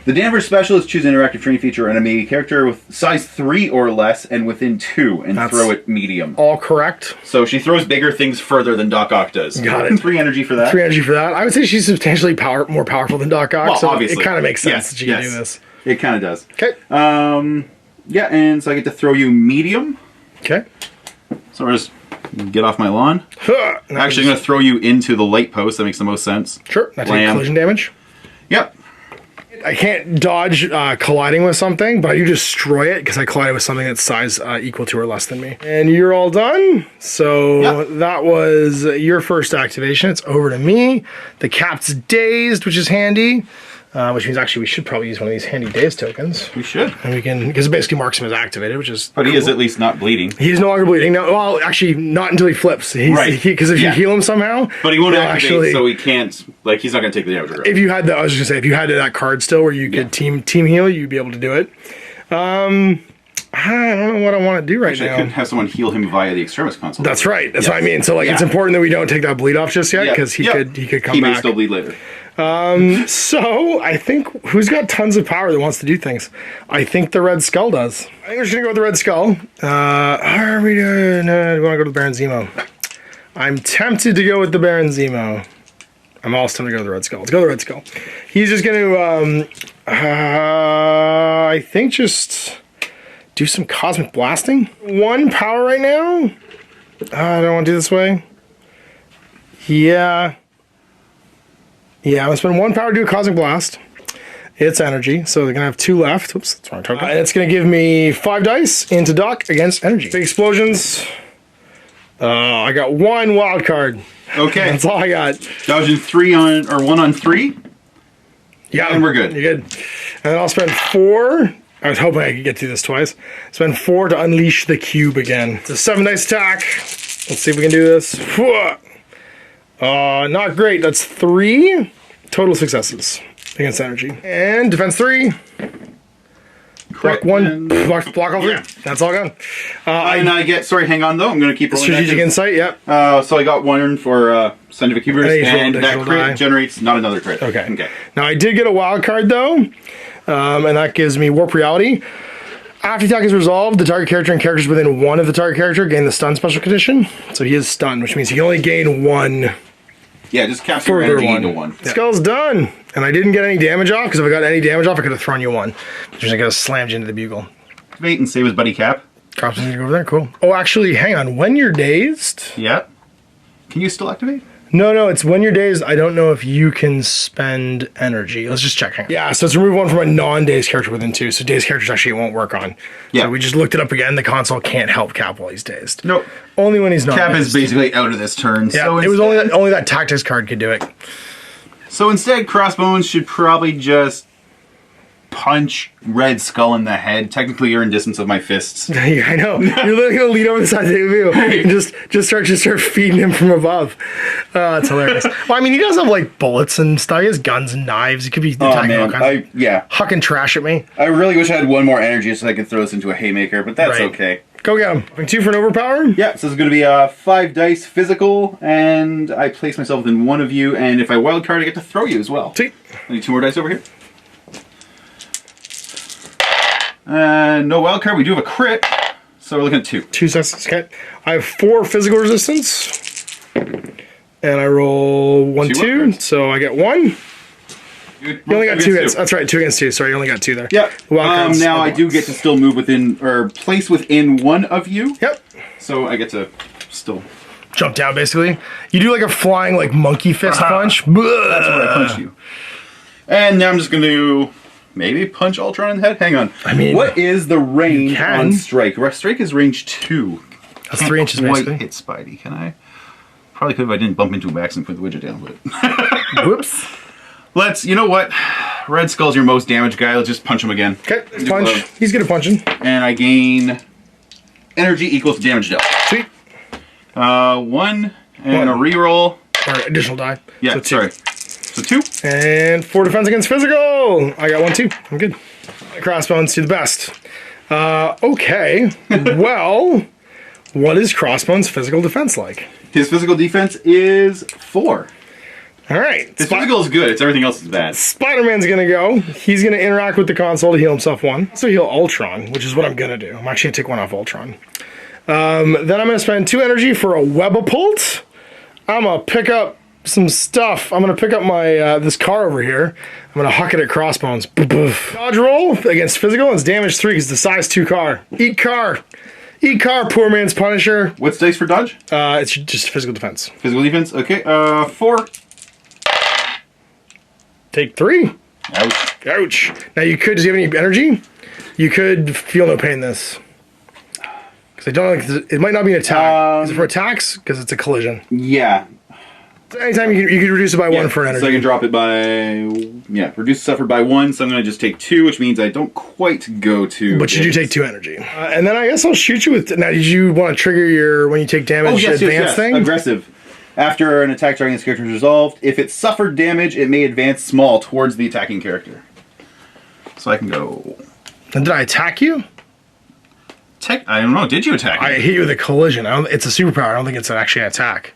the Danvers special is choose an interactive training feature or enemy character with size 3 or less and within 2 and throw it medium. All correct. So she throws bigger things further than Doc Ock does. Got it. 3 energy for that. 3 energy for that. I would say she's substantially more powerful than Doc Ock, so obviously. It kind of makes sense that she can do this. It kind of does. Okay. Yeah, and so I get to throw you medium. Okay. So I'll just get off my lawn. Actually, I'm going to throw you into the light post. That makes the most sense. Sure. That's collision damage. Yep. I can't dodge colliding with something, but I do destroy it because I collided with something that's size equal to or less than me. And you're all done. So that was your first activation. It's over to me. The Cap's dazed, which is handy. Which means actually we should probably use one of these handy daze tokens. We should. And we can, because it basically marks him as activated, which is But he is at least not bleeding. He's no longer bleeding. No, well, actually, not until he flips. Right. Because if you heal him somehow... But he won't activate, so he can't... Like, he's not going to take the damage. If you had I was just going to say, if you had that card still where you could team heal, you'd be able to do it. I don't know what I want to do right now. I could have someone heal him via the extremist console. That's right. That's what I mean. So, like, it's important that we don't take that bleed off just yet, because he could come back. He may still bleed later. So I think who's got tons of power that wants to do things? I think the Red Skull does. I think we're just gonna go with the Red Skull. Are we doing? Do we want to go to the Baron Zemo? I'm tempted to go with the Baron Zemo. I'm also tempted to go with the Red Skull. Let's go with the Red Skull. He's just gonna, I think, just do some cosmic blasting. 1 power right now. I don't want to do this way. Yeah. Yeah, I'm going to spend 1 power to do a Cosmic Blast. It's energy, so they're going to have 2 left. Oops, that's wrong token. And it's going to give me 5 dice into Doc against energy. Big explosions. I got 1 wild card. Okay. That's all I got. Dodging 1 on 3? Yeah. And we're good. You're good. And then I'll spend 4. I was hoping I could get through this twice. Spend 4 to unleash the cube again. It's a 7 dice attack. Let's see if we can do this. Not great. That's 3 total successes against energy. And defense 3. Block 1. Block all 3. That's all gone. And I get, sorry, hang on though. I'm going to keep rolling. Strategic insight, yep. So I got 1 for scientific hubris, and that crit generates not another crit. Okay. Now I did get a wild card though, and that gives me Warp Reality. After the attack is resolved, the target character and characters within 1 of the target character gain the stun special condition. So he is stunned, which means he can only gain 1 Yeah, just capture your energy into one. Yeah. Skull's done. And I didn't get any damage off, because if I got any damage off, I could have thrown you one. Just I could have slammed you into the bugle. Activate and save his buddy Cap. Cops need to go over there, cool. Oh, actually, hang on. When you're dazed... Yeah. Can you still activate? No, it's when you're dazed. I don't know if you can spend energy. Let's just check. Yeah, so it's remove one from a non-dazed character within 2. So dazed characters actually it won't work on. Yeah. So we just looked it up again. The console can't help Cap while he's dazed. Nope. Only when he's not Cap dazed. is basically out of this turn. Yeah, so it was only that tactics card could do it. So instead, Crossbones should probably just punch Red Skull in the head. Technically, you're in distance of my fists. I know. You're literally gonna lean over the side of the table and just start feeding him from above. It's hilarious. Well, I mean, he does have like bullets and stuff. He has guns and knives. He could be attacking all kinds. Hucking trash at me. I really wish I had one more energy so I could throw this into a haymaker, but that's okay. Go get him. 2 for an overpower? Yeah, so this is going to be a 5 dice physical, and I place myself within one of you, and if I wildcard, I get to throw you as well. See? I need 2 more dice over here. No wildcard, we do have a crit, so we're looking at 2. 2 successes, okay. I have 4 physical resistance, and I roll 1, 2, so I get 1. You only got 2 hits. That's right, 2 against 2. Sorry, you only got 2 there. Yep. Now I do get to still move within, or place within one of you. Yep. So I get to still jump down, basically. You do like a flying, like monkey fist punch. That's where I punch you. And now I'm just going to maybe punch Ultron in the head. Hang on. I mean, what is the range on Strike? Strike is range 2. That's 3 inches, basically. Hit Spidey. Can I? Probably could if I didn't bump into him by accident and put the widget down. But whoops. You know what? Red Skull's your most damaged guy. Let's just punch him again. Okay, punch. He's good at punching. And I gain energy equals to damage dealt. Sweet. 1 and a reroll. Or additional die. Yeah, so 2. Sorry. So 2. And 4 defense against physical. I got 1, 2. I'm good. Crossbones to the best. Okay. Well, what is Crossbones' physical defense like? His physical defense is 4. All right. His physical is good. It's everything else is bad. Spider-Man's going to go. He's going to interact with the console to heal himself 1. So heal Ultron, which is what I'm going to do. I'm actually going to take 1 off Ultron. Then I'm going to spend 2 energy for a Webapult. I'm going to pick up some stuff. I'm going to pick up my this car over here. I'm going to huck it at Crossbones. Dodge roll against physical. And it's damage 3 because it's the size 2 car. Eat car. Eat car, poor man's Punisher. What's dice for dodge? It's just physical defense. Physical defense? Okay. 4. Take 3. Ouch. Ouch. Now you could, does he have any energy? You could feel no pain this. Because I don't know, it might not be an attack. Is it for attacks? Because it's a collision. Yeah. So anytime you can reduce it by 1 for an energy. So I can drop it by, reduce suffered by 1, so I'm going to just take 2, which means I don't quite go to... But you do take 2 energy. And then I guess I'll shoot you with... Now, did you want to trigger your, when you take damage, advance thing? Aggressive. After an attack targeting this character is resolved, if it suffered damage, it may advance small towards the attacking character. So I can go... And did I attack you? I don't know. Did you attack me? I hit you with a collision. It's a superpower. I don't think it's actually an attack.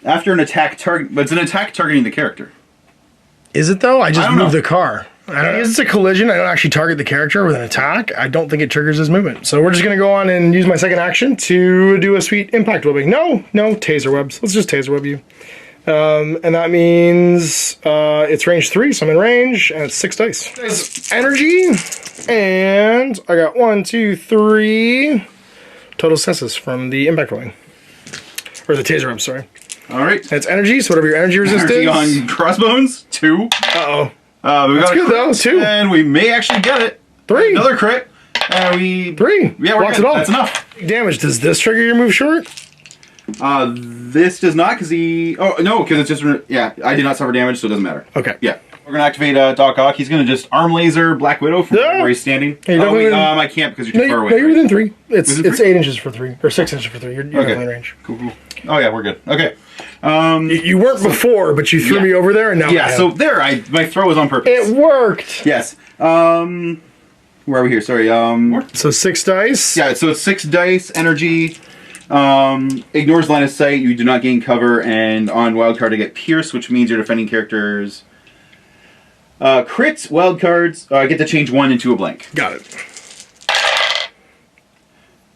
After an attack target... But it's an attack targeting the character. Is it, though? I just moved the car. I don't, it's a collision. I don't actually target the character with an attack. I don't think it triggers his movement. So we're just going to go on and use my second action to do a sweet impact webbing. No, taser webs. Let's just taser web you. And that means it's range 3, so I'm in range, and it's 6 dice. It's energy, and I got 1, 2, 3 total successes from the impact webbing. Or the taser web, sorry. All right. And it's energy, so whatever your energy resistance is. Energy on Crossbones, 2. Uh-oh. That's good, though. 2. And we may actually get it. 3. Another crit. 3. Yeah, we're good. That's enough. Damage. Does this trigger your move short? This does not, because he... Oh, no, because it's just... Yeah, I did not suffer damage, so it doesn't matter. Okay. Yeah. We're going to activate Doc Ock. He's going to just arm laser Black Widow from where he's standing. Hey, I can't because you're too far away. No, you're within 3. It's 8 inches for 3. Or 6 inches for 3. You're definitely in range. Cool. Oh, yeah, we're good. Okay. You weren't before, but you threw me over there, and now yeah, so there, my throw was on purpose. It worked! Yes. Where are we here? Sorry. So 6 dice? Yeah, so it's 6 dice, energy, ignores line of sight, you do not gain cover, and on wildcard I get pierce, which means your defending characters... crits, wildcards, I get to change 1 into a blank. Got it.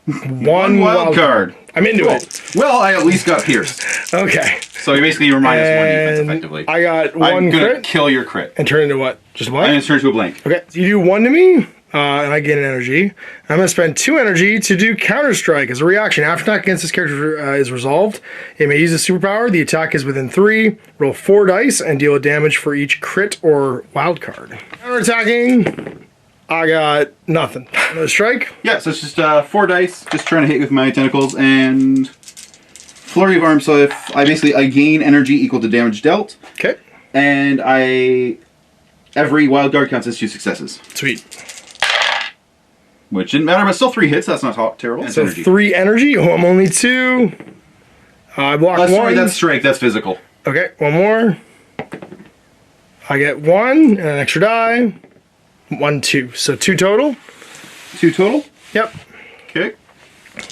One wild card. I'm into it. Well, I at least got pierced. Okay. So you basically you're minus one defense effectively. I got one I'm gonna crit. kill your crit. And turn into what? Just one? I'm gonna turn to a blank. Okay. So you do one to me, and I gain an energy. I'm gonna spend 2 energy to do Counter Strike as a reaction. After attack against this character is resolved, it may use a superpower. The attack is within 3. Roll 4 dice and deal damage for each crit or wild card. Counter attacking. I got nothing. Another strike? Yeah, so it's just 4 dice, just trying to hit with my tentacles, and flurry of arms. So if I gain energy equal to damage dealt. Okay. And every wild card counts as 2 successes. Sweet. Which didn't matter, but still 3 hits. That's not terrible. So energy. 3 energy. Oh, I'm only 2. I block 1. Sorry, that's strength. That's physical. Okay, one more. I get 1 and an extra die. 1, 2. So 2 total. 2 total? Yep. Okay.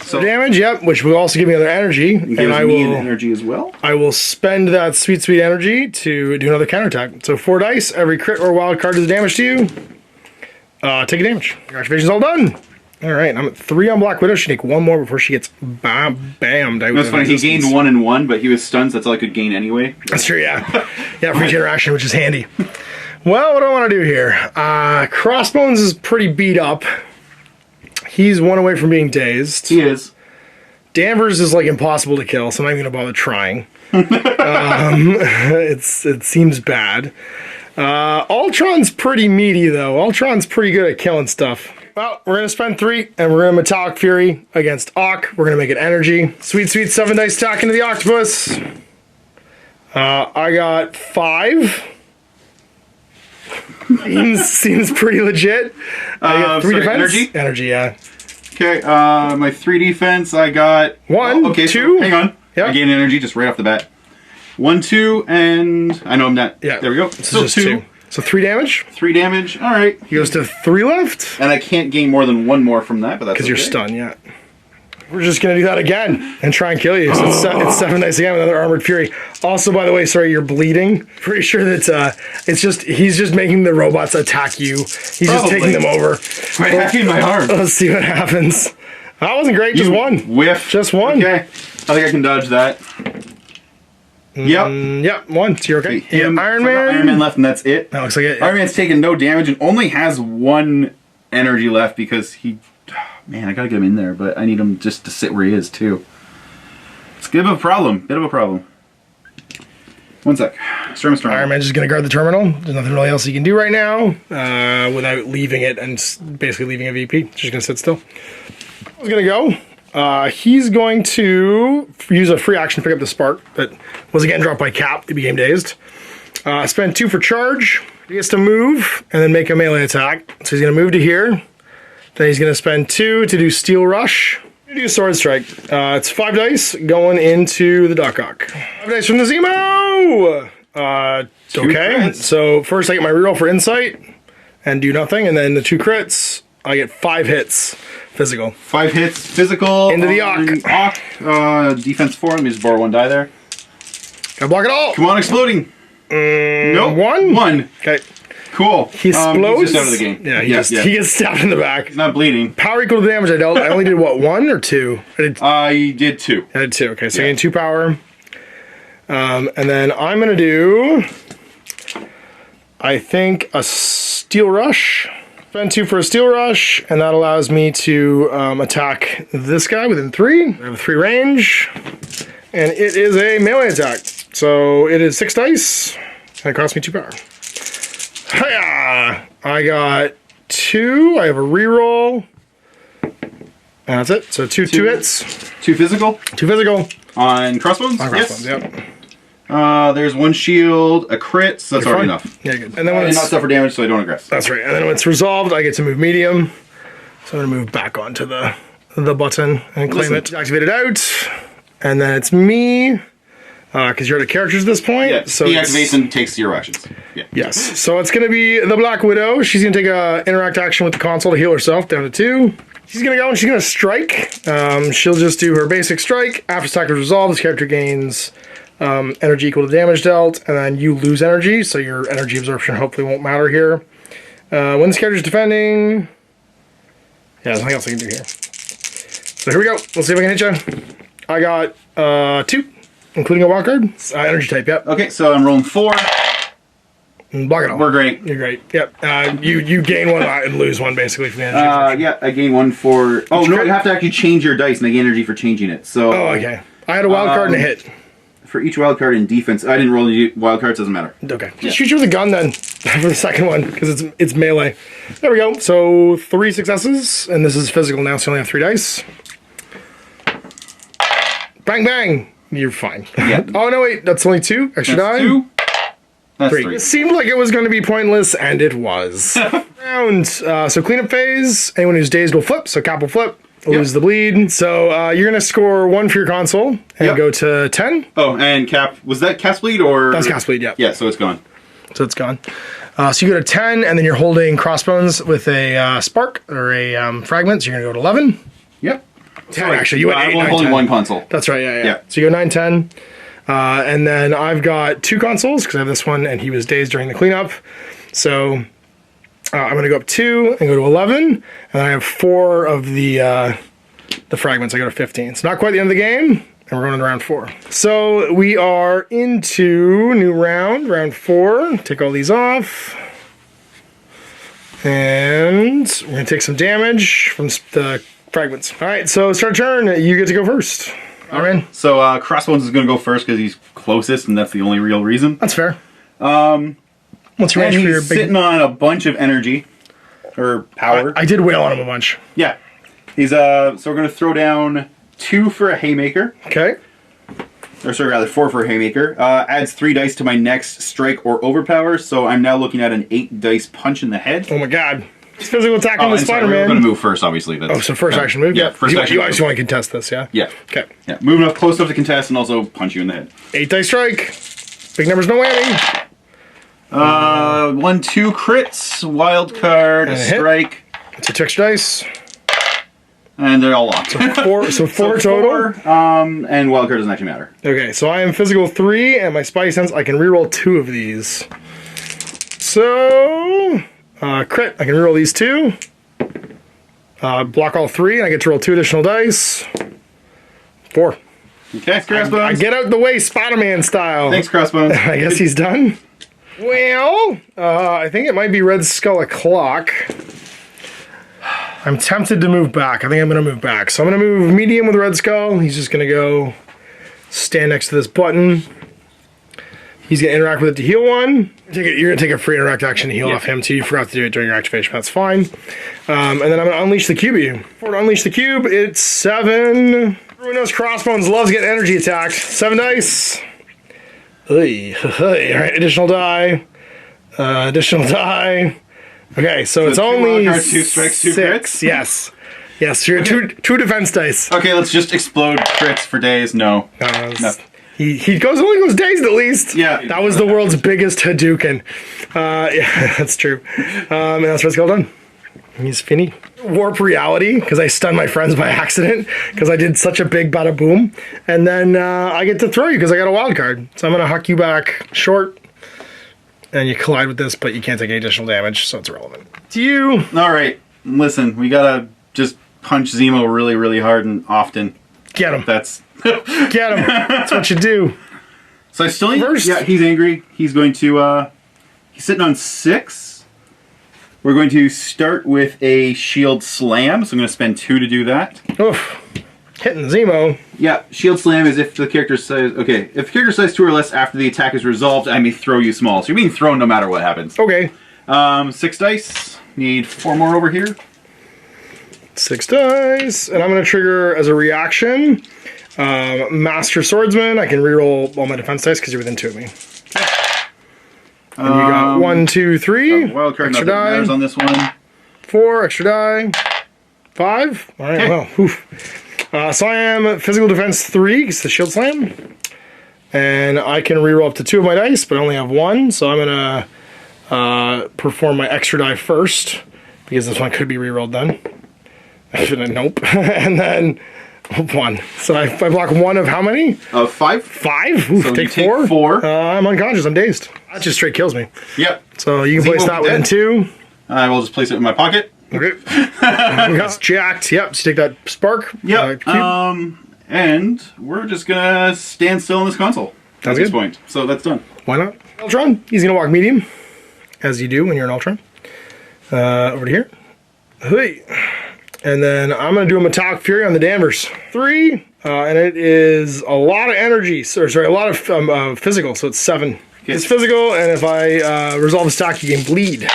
So damage, yep, which will also give me another energy. And I will an energy as well. I will spend that sweet energy to do another counterattack. So 4 dice, every crit or wild card does damage to you. Take a damage. Your activation's all done. Alright, I'm at 3 on Black Widow. She take 1 more before she gets bammed out. That's funny, he gained 1 and 1, but he was stunned, so that's all I could gain anyway. That's true, yeah. Yeah, for each interaction, which is handy. Well, what do I want to do here? Crossbones is pretty beat up. He's 1 away from being dazed. He is. Danvers is like impossible to kill, so I'm not even gonna bother trying. It seems bad. Ultron's pretty meaty though. Ultron's pretty good at killing stuff. Well, we're gonna spend 3 and we're gonna Metallic Fury against Ock. We're gonna make it energy. Sweet 7 dice attack into the octopus. I got 5. Seems pretty legit. I got 3 defense. Energy, yeah. Okay, my 3 defense, I got 1, okay, 2. So hang on. Yep. I gained energy just right off the bat. 1, 2, and I know I'm not. Yeah. There we go. Still just 2. So 3 damage. 3 damage. All right. He goes to 3 left. And I can't gain more than 1 more from that, but that's because you're stunned. Yeah. We're just gonna do that again and try and kill you. So it's 7 dice again with another Armored Fury. Also, by the way, sorry, you're bleeding. Pretty sure that he's just making the robots attack you. He's just taking them over. By hacking my arm. Let's see what happens. That wasn't great. Just 1. Whiff. Just 1. Okay. I think I can dodge that. Yep. Yep. 1. So you're okay. Iron Man. Iron Man left, and that's it. That looks like it. Iron Man's taken no damage and only has 1 energy left because he. Man, I gotta get him in there, but I need him just to sit where he is too. It's a bit of a problem. 1 sec. Extremist Iron Man's just gonna guard the terminal. There's nothing really else he can do right now without leaving it and basically leaving a VP. Just gonna sit still. He's gonna go. He's going to use a free action to pick up the spark that was again dropped by Cap. He became dazed. Spend 2 for charge. He gets to move and then make a melee attack. So he's gonna move to here. Then he's going to spend 2 to do Steel Rush. To do Sword Strike. It's 5 dice going into the Doc Ock. 5 dice from the Zemo! Okay, so first I get my reroll for Insight and do nothing, and then the 2 crits, I get 5 hits physical. 5 hits physical. Into the Ock. Defense 4, let me just borrow 1 die there. Gotta block it all! Come on, exploding! Nope. 1? 1. Okay. Cool. He explodes. He's just out of the game. Yeah, he gets stabbed in the back. He's not bleeding. Power equal to the damage I dealt. I only did what, 1 or 2? I did 2. I did 2. Okay, so I gained 2 power. And then I'm gonna do, I think, a Steel Rush. Spend 2 for a Steel Rush, and that allows me to attack this guy within 3. I have a 3 range, and it is a melee attack. So it is 6 dice, and it costs me 2 power. Hiya! I got 2. I have a reroll. And that's it. So 2 hits. 2 physical? 2 physical. On crossbones? On crossbones, yes. Yep. There's 1 shield, a crit, so that's already enough. Yeah, good. And then when it's not suffer damage, so I don't aggress. That's right. And then when it's resolved, I get to move medium. So I'm gonna move back onto the button and claim it. Activate it out. And then it's me. Because you're the characters at this point. Yeah, so he activates and takes 0 actions. Yeah. Yes. So it's going to be the Black Widow. She's going to take a interact action with the console to heal herself down to 2. She's going to go and she's going to strike. She'll just do her basic strike. After attack is resolved, this character gains energy equal to damage dealt, and then you lose energy, so your energy absorption hopefully won't matter here. When this character's defending... Yeah, there's nothing else I can do here. So here we go. Let's see if I can hit you. I got 2, including a wild card. Energy type, yep. Okay, so I'm rolling 4. Block it all. We're great. You're great. Yep. You gain 1 and lose 1 basically for the energy. Yeah, I gain 1 for... Oh, no, you have to actually change your dice and I gain energy for changing it. So. Oh, okay. I had a wild card and a hit. For each wild card in defense, I didn't roll any wild cards, doesn't matter. Okay. Just shoot you with a gun then for the second one because it's melee. There we go. So 3 successes, and this is physical now, so you only have 3 dice. Bang, bang. You're fine. Yeah. Oh, no, wait. That's only 2. Extra die. 2. That's 3. It seemed like it was going to be pointless, and it was. Round. So cleanup phase. Anyone who's dazed will flip, so Cap will flip. Lose the bleed. So you're going to score 1 for your console and go to 10. Oh, and Cap, was that Cap's bleed or? That's Cap's bleed, yeah. Yeah, so it's gone. So it's gone. So you go to 10, and then you're holding crossbones with a spark or a fragment, so you're going to go to 11. Yep. 10, actually. You went 8, 9, holding 10. 1 console. That's right, yeah. So you go 9, 10. And then I've got 2 consoles, because I have this one, and he was dazed during the cleanup. So I'm going to go up 2 and go to 11, and then I have 4 of the fragments. I go to 15. It's not quite the end of the game, and we're going into round 4. So we are into new round 4. Take all these off. And we're going to take some damage from the fragments. All right, so start turn. You get to go first. All right. So Crossbones is going to go first because he's closest, and that's the only real reason. That's fair. What's your range for your big... sitting on a bunch of energy or power. I did wail on him a bunch. Yeah. He's so we're going to throw down 2 for a haymaker. Okay. Or sorry, rather 4 for a haymaker. Adds 3 dice to my next strike or overpower, so I'm now looking at an 8 dice punch in the head. Oh my god. It's physical attack on the Spider-Man. Spider-Man. We're going to move first, obviously. That's, so first action move? Yeah, first action You actually want to contest this, yeah? Yeah. Okay. Yeah, moving up close enough to contest and also punch you in the head. 8 dice strike. Big numbers, no whammy. 1, 2 crits, wild card, a strike. It's a 2 extra dice. And they're all locked. So 4 total. 4, and wild card doesn't actually matter. Okay, so I am physical 3, and my spidey sense, I can reroll 2 of these. So, crit, I can reroll these 2. Block all 3, and I get to roll 2 additional dice. 4. Okay, Crossbones. I get out the way, Spider-Man style. Thanks, Crossbones. I guess he's done. Well, I think it might be Red Skull o'clock. I'm tempted to move back. I think I'm going to move back. So I'm going to move medium with Red Skull. He's just going to go stand next to this button. He's going to interact with it to heal 1. You're going to take a free interact action to heal off him too. You forgot to do it during your activation. That's fine. And then I'm going to unleash the cube at you. For to unleash the cube, it's 7. Everyone knows Crossbones loves getting energy attacked. 7 dice. All right, additional die. Additional die. Okay, so it's only 2 strikes, 2 crits? Yes. Yes, you're okay. two defense dice. Okay, let's just explode crits for days. No. No. He only goes dazed at least. Yeah. That was the world's biggest Hadouken. Yeah, that's true. And that's what's done. He's finny. Warp reality, because I stunned my friends by accident, because I did such a big bada boom. And then I get to throw you, because I got a wild card. So I'm going to huck you back short. And you collide with this, but you can't take any additional damage, so it's irrelevant. To you. All right. Listen, we got to just punch Zemo really, really hard and often. Get him. That's... Get him. That's what you do. So I still need... First. Yeah, he's angry. He's going to... he's sitting on 6. We're going to start with a shield slam, so I'm going to spend 2 to do that. Oof. Hitting Zemo. Yeah, shield slam is if the character says... Okay, if character size 2 or less after the attack is resolved, I may throw you small. So you're being thrown no matter what happens. Okay. 6 dice. Need 4 more over here. 6 dice. And I'm going to trigger as a reaction. Master Swordsman. I can reroll all my defense dice because you're within 2 of me. And you got 1, 2, 3. Wild card extra die. matters on this one. 4 extra die. 5. All right. Well. Oof. So I am physical defense 3 because the shield slam, and I can reroll up to 2 of my dice, but I only have 1. So I'm gonna perform my extra die first because this one could be rerolled then. Nope. And then 1. So I block 1 of how many? 5. 5? Oof, So take you take 4. I'm unconscious. I'm dazed. That just straight kills me. Yep. So you can place that within 2. I will just place it in my pocket. Okay. That's jacked. Yep. So you take that spark. Yep. And we're just gonna stand still in this console at this point. So that's done. Why not? Ultron. He's gonna walk medium, as you do when you're an Ultron. Over to here. Hey. And then I'm gonna do a Metallic Fury on the Danvers. 3. And it is a lot of energy. Sorry, a lot of physical. So it's 7. Okay. It's physical, and if I resolve a stack, you can bleed.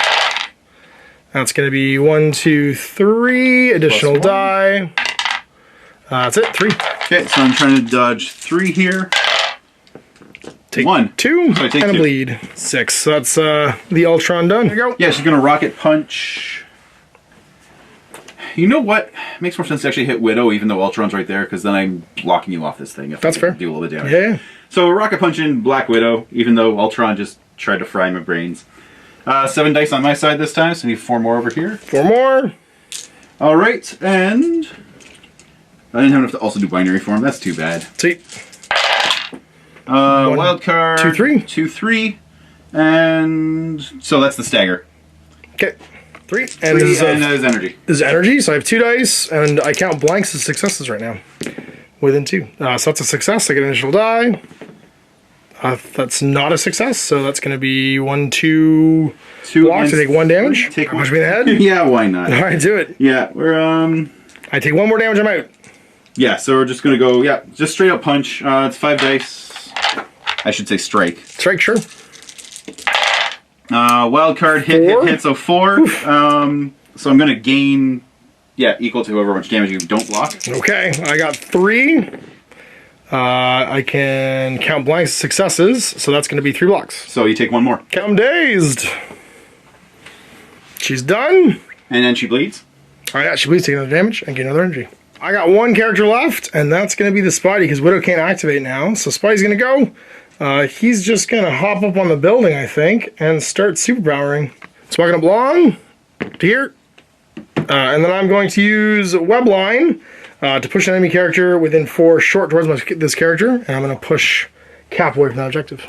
That's going to be 1, 2, 3 additional die. That's it, 3. Okay, so I'm trying to dodge 3 here. Take 1. 2 so and a bleed. 6. So that's the Ultron done. There you go. Yeah, she's going to rocket punch. You know what? Makes more sense to actually hit Widow, even though Ultron's right there, because then I'm blocking you off this thing. If that's fair. Do a little bit of damage. Yeah. So rocket punch in Black Widow, even though Ultron just tried to fry my brains. 7 dice on my side this time, so I need 4 more over here. 4 more. All right, and I didn't have enough to also do binary form. That's too bad. See. Wild card. 2, 3. 2, 3, and so that's the stagger. Okay. 3. And 3, this is energy. This is energy, so I have 2 dice, and I count blanks as successes right now. Within 2. So that's a success. I get an initial die. That's not a success, so that's going to be 1, 2 blocks. I take 1 damage. Take punch me in the head. Yeah, why not? All right, do it. Yeah, we're I take 1 more damage. I'm out. Yeah, so we're just going to go. Yeah, just straight up punch. It's 5 dice. I should say strike. Strike, sure. Wild card hit. So 4. So I'm going to gain. Yeah, equal to however much damage you don't block. Okay, I got 3. I can count blanks as successes, so that's going to be 3 blocks. So you take 1 more. Count 'em dazed. She's done. And then she bleeds. All right, she bleeds, take another damage, and get another energy. I got 1 character left, and that's going to be the Spidey, because Widow can't activate now. So Spidey's going to go. He's just going to hop up on the building, I think, and start superpowering. It's walking up long to here. And then I'm going to use Webline to push an enemy character within 4 short towards this character, and I'm going to push Cap away from that objective.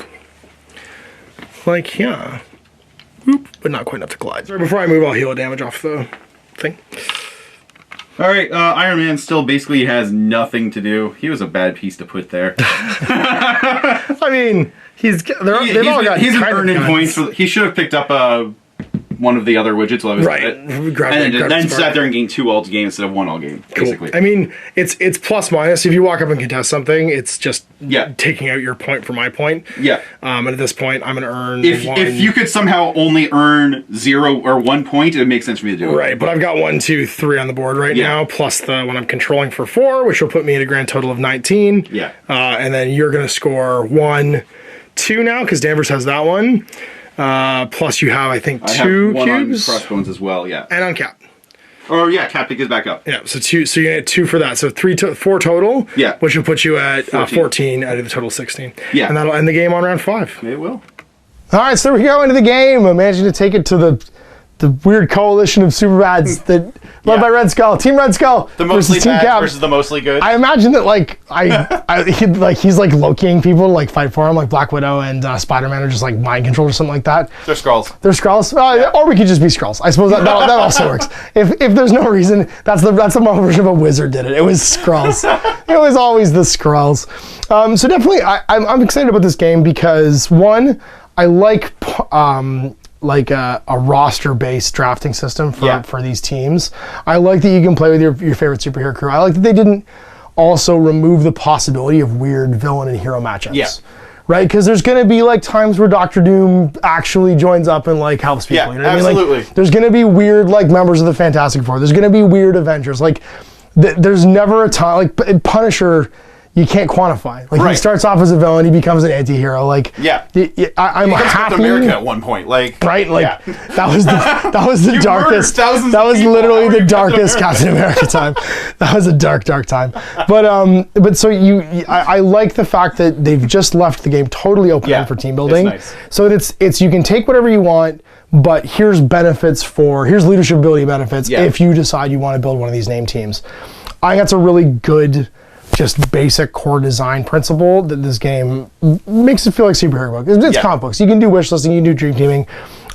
Like, yeah. Oop, but not quite enough to collide. Sorry, before I move, I'll heal damage off the thing. All right, Iron Man still basically has nothing to do. He was a bad piece to put there. I mean, they've all got he's earning points. He should have picked up one of the other widgets while I was right. And then sat there and gained 2 ults game instead of 1 ult game, basically. Cool. I mean, it's plus minus. If you walk up and contest something, it's just taking out your point for my point. Yeah. And at this point, I'm going to earn if you could somehow only earn 0 or 1 point, it would make sense for me to do it. Right, but I've got 1, 2, 3 on the board right now, plus the one I'm controlling for 4, which will put me at a grand total of 19. Yeah. And then you're going to score 1, 2 now, because Danvers has that one. Plus you have, I think, 2 1 cubes. on Crossbones as well, yeah. And on Cap. Or yeah, Cap pick is back up. Yeah, so 2. So you get 2 for that. So 4 total. Yeah. Which will put you at 14 out of the total 16. Yeah. And that'll end the game on round 5. It will. All right, so we go into the game. I'm managing to take it to the weird coalition of Superbads that led by Red Skull, Team Red Skull, the mostly versus Team bad Cap versus the mostly good. I imagine that he's like locating people to like fight for him, like Black Widow and Spider-Man are just like mind controlled or something like that. They're Skrulls. They're Skrulls, or we could just be Skrulls. I suppose that also works. If there's no reason, that's the Marvel version of a wizard did it. It was Skrulls. It was always the Skrulls. So definitely, I'm excited about this game because 1, I like a roster-based drafting system for these teams. I like that you can play with your favorite superhero crew. I like that they didn't also remove the possibility of weird villain and hero matchups. Yeah. Right? Because there's going to be like times where Doctor Doom actually joins up and like helps people. Yeah, you know what absolutely. I mean? Like, there's going to be weird like members of the Fantastic Four. There's going to be weird Avengers. Like there's never a time like Punisher. You can't quantify. Like he starts off as a villain, he becomes an anti-hero. Like I'm happy. America at one point, like right, like that was the darkest. That was literally the darkest Captain America time. That was a dark time. But so I like the fact that they've just left the game totally open for team building. It's nice. So it's you can take whatever you want, but here's leadership ability benefits if you decide you want to build one of these name teams. I think that's a really good. Just basic core design principle that this game makes it feel like superhero book. It's comic books. You can do wish listing, you can do dream teaming.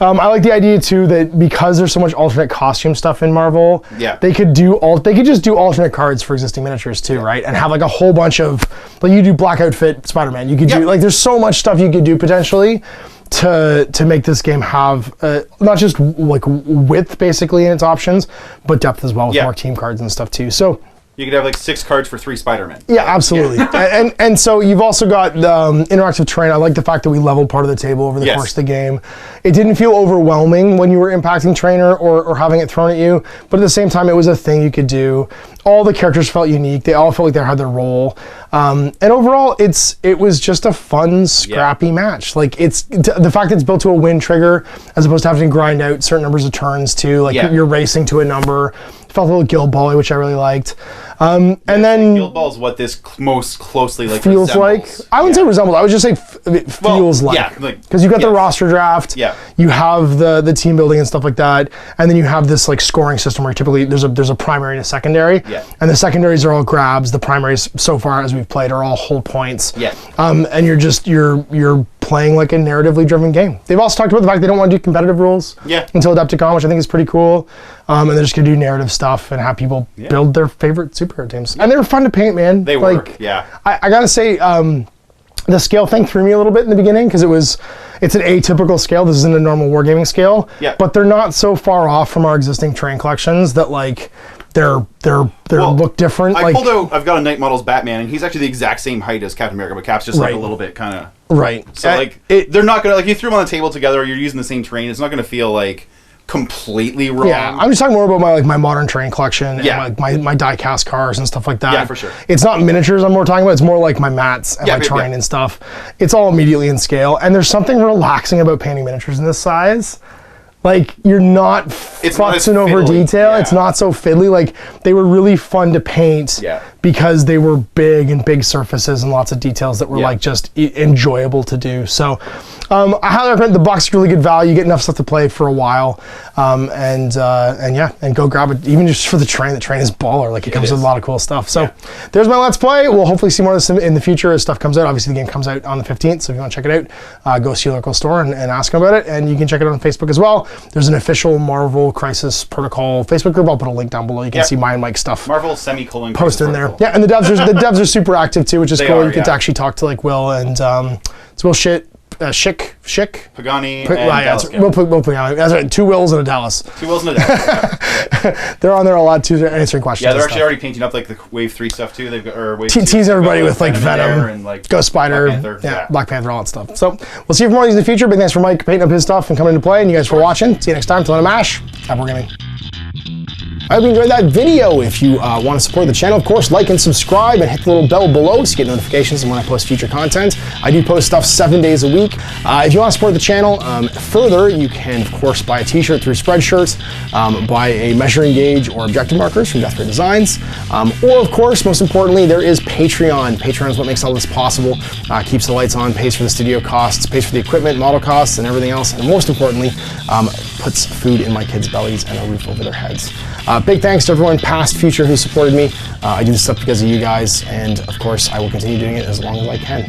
I like the idea too that because there's so much alternate costume stuff in Marvel, they could just do alternate cards for existing miniatures too, right? And have like a whole bunch of, like you do black outfit Spider-Man, you could do like there's so much stuff you could do potentially to make this game have not just like width basically in its options, but depth as well with more team cards and stuff too. So you could have like 6 cards for 3 Spider-Men. Yeah, absolutely. And so you've also got interactive terrain. I like the fact that we leveled part of the table over the course of the game. It didn't feel overwhelming when you were impacting trainer or having it thrown at you, but at the same time, it was a thing you could do. All the characters felt unique. They all felt like they had their role. And overall, it was just a fun, scrappy match. Like the fact that it's built to a win trigger as opposed to having to grind out certain numbers of turns too. Like you're racing to a number. Felt a little Guild Ball-y, which I really liked. And then Guild Ball is what this most closely like feels resembles. like. I wouldn't say resembles. I would just say it feels like. Because you've got the roster draft. You have the team building and stuff like that, and then you have this like scoring system where typically there's a primary and a secondary. And the secondaries are all grabs. The primaries, so far as we've played, are all whole points. And you're playing like a narratively driven game. They've also talked about the fact they don't want to do competitive rules until Adepticon, which I think is pretty cool. And they're just gonna do narrative stuff and have people build their favorite superhero teams. And they were fun to paint, man. They were, I gotta say, the scale thing threw me a little bit in the beginning because it's an atypical scale. This isn't a normal wargaming scale. But they're not so far off from our existing terrain collections that like they're look different. I've got a Night Models Batman, and he's actually the exact same height as Captain America, but Cap's just like a little bit kind of So they're not gonna like you threw them on the table together. Or you're using the same terrain. It's not gonna feel like completely wrong. Yeah, I'm just talking more about my modern terrain collection and my die-cast cars and stuff like that. Yeah, for sure. It's not miniatures I'm more talking about. It's more like my mats and my terrain and stuff. It's all immediately in scale, and there's something relaxing about painting miniatures in this size. Like, you're not futzing over detail. It's not so fiddly. Like, they were really fun to paint because they were big and big surfaces and lots of details that were like just enjoyable to do. So I highly recommend the box. Is really good value. You get enough stuff to play for a while. And go grab it. Even just for the train. The train is baller. Like, it comes with a lot of cool stuff. So there's my Let's Play. We'll hopefully see more of this in the future as stuff comes out. Obviously, the game comes out on the 15th. So if you want to check it out, go see your local store and ask them about it. And you can check it out on Facebook as well. There's an official Marvel Crisis Protocol Facebook group. I'll put a link down below. You can see mine and Mike's stuff. Marvel semicolon post in there. Yeah, and the devs are super active too, which is cool. You get to actually talk to like Will and it's Will Schick, Pagani, and Dallas. We'll put that's right. 2 Wills and a Dallas. 2 Wills and a Dallas. They're on there a lot too, answering questions. Yeah, they're actually already painting up like the Wave 3 stuff too. They've got Wave 2. Tease everybody with like Venom and like Ghost Spider, Black Panther, all that stuff. So we'll see you for more of these in the future. Big thanks for Mike painting up his stuff and coming into play, and you guys for watching. See you next time. Till then, MASH. Happy wargaming. I hope you enjoyed that video. If you want to support the channel, of course, like and subscribe and hit the little bell below so you get notifications when I post future content. I do post stuff 7 days a week. If you want to support the channel further, you can, of course, buy a t-shirt through Spreadshirts, buy a measuring gauge or objective markers from Death Ray Designs, or, of course, most importantly, there is Patreon. Patreon is what makes all this possible, keeps the lights on, pays for the studio costs, pays for the equipment, model costs, and everything else, and most importantly, puts food in my kids' bellies and a roof over their heads. Big thanks to everyone, past, future, who supported me. I do this stuff because of you guys, and of course, I will continue doing it as long as I can.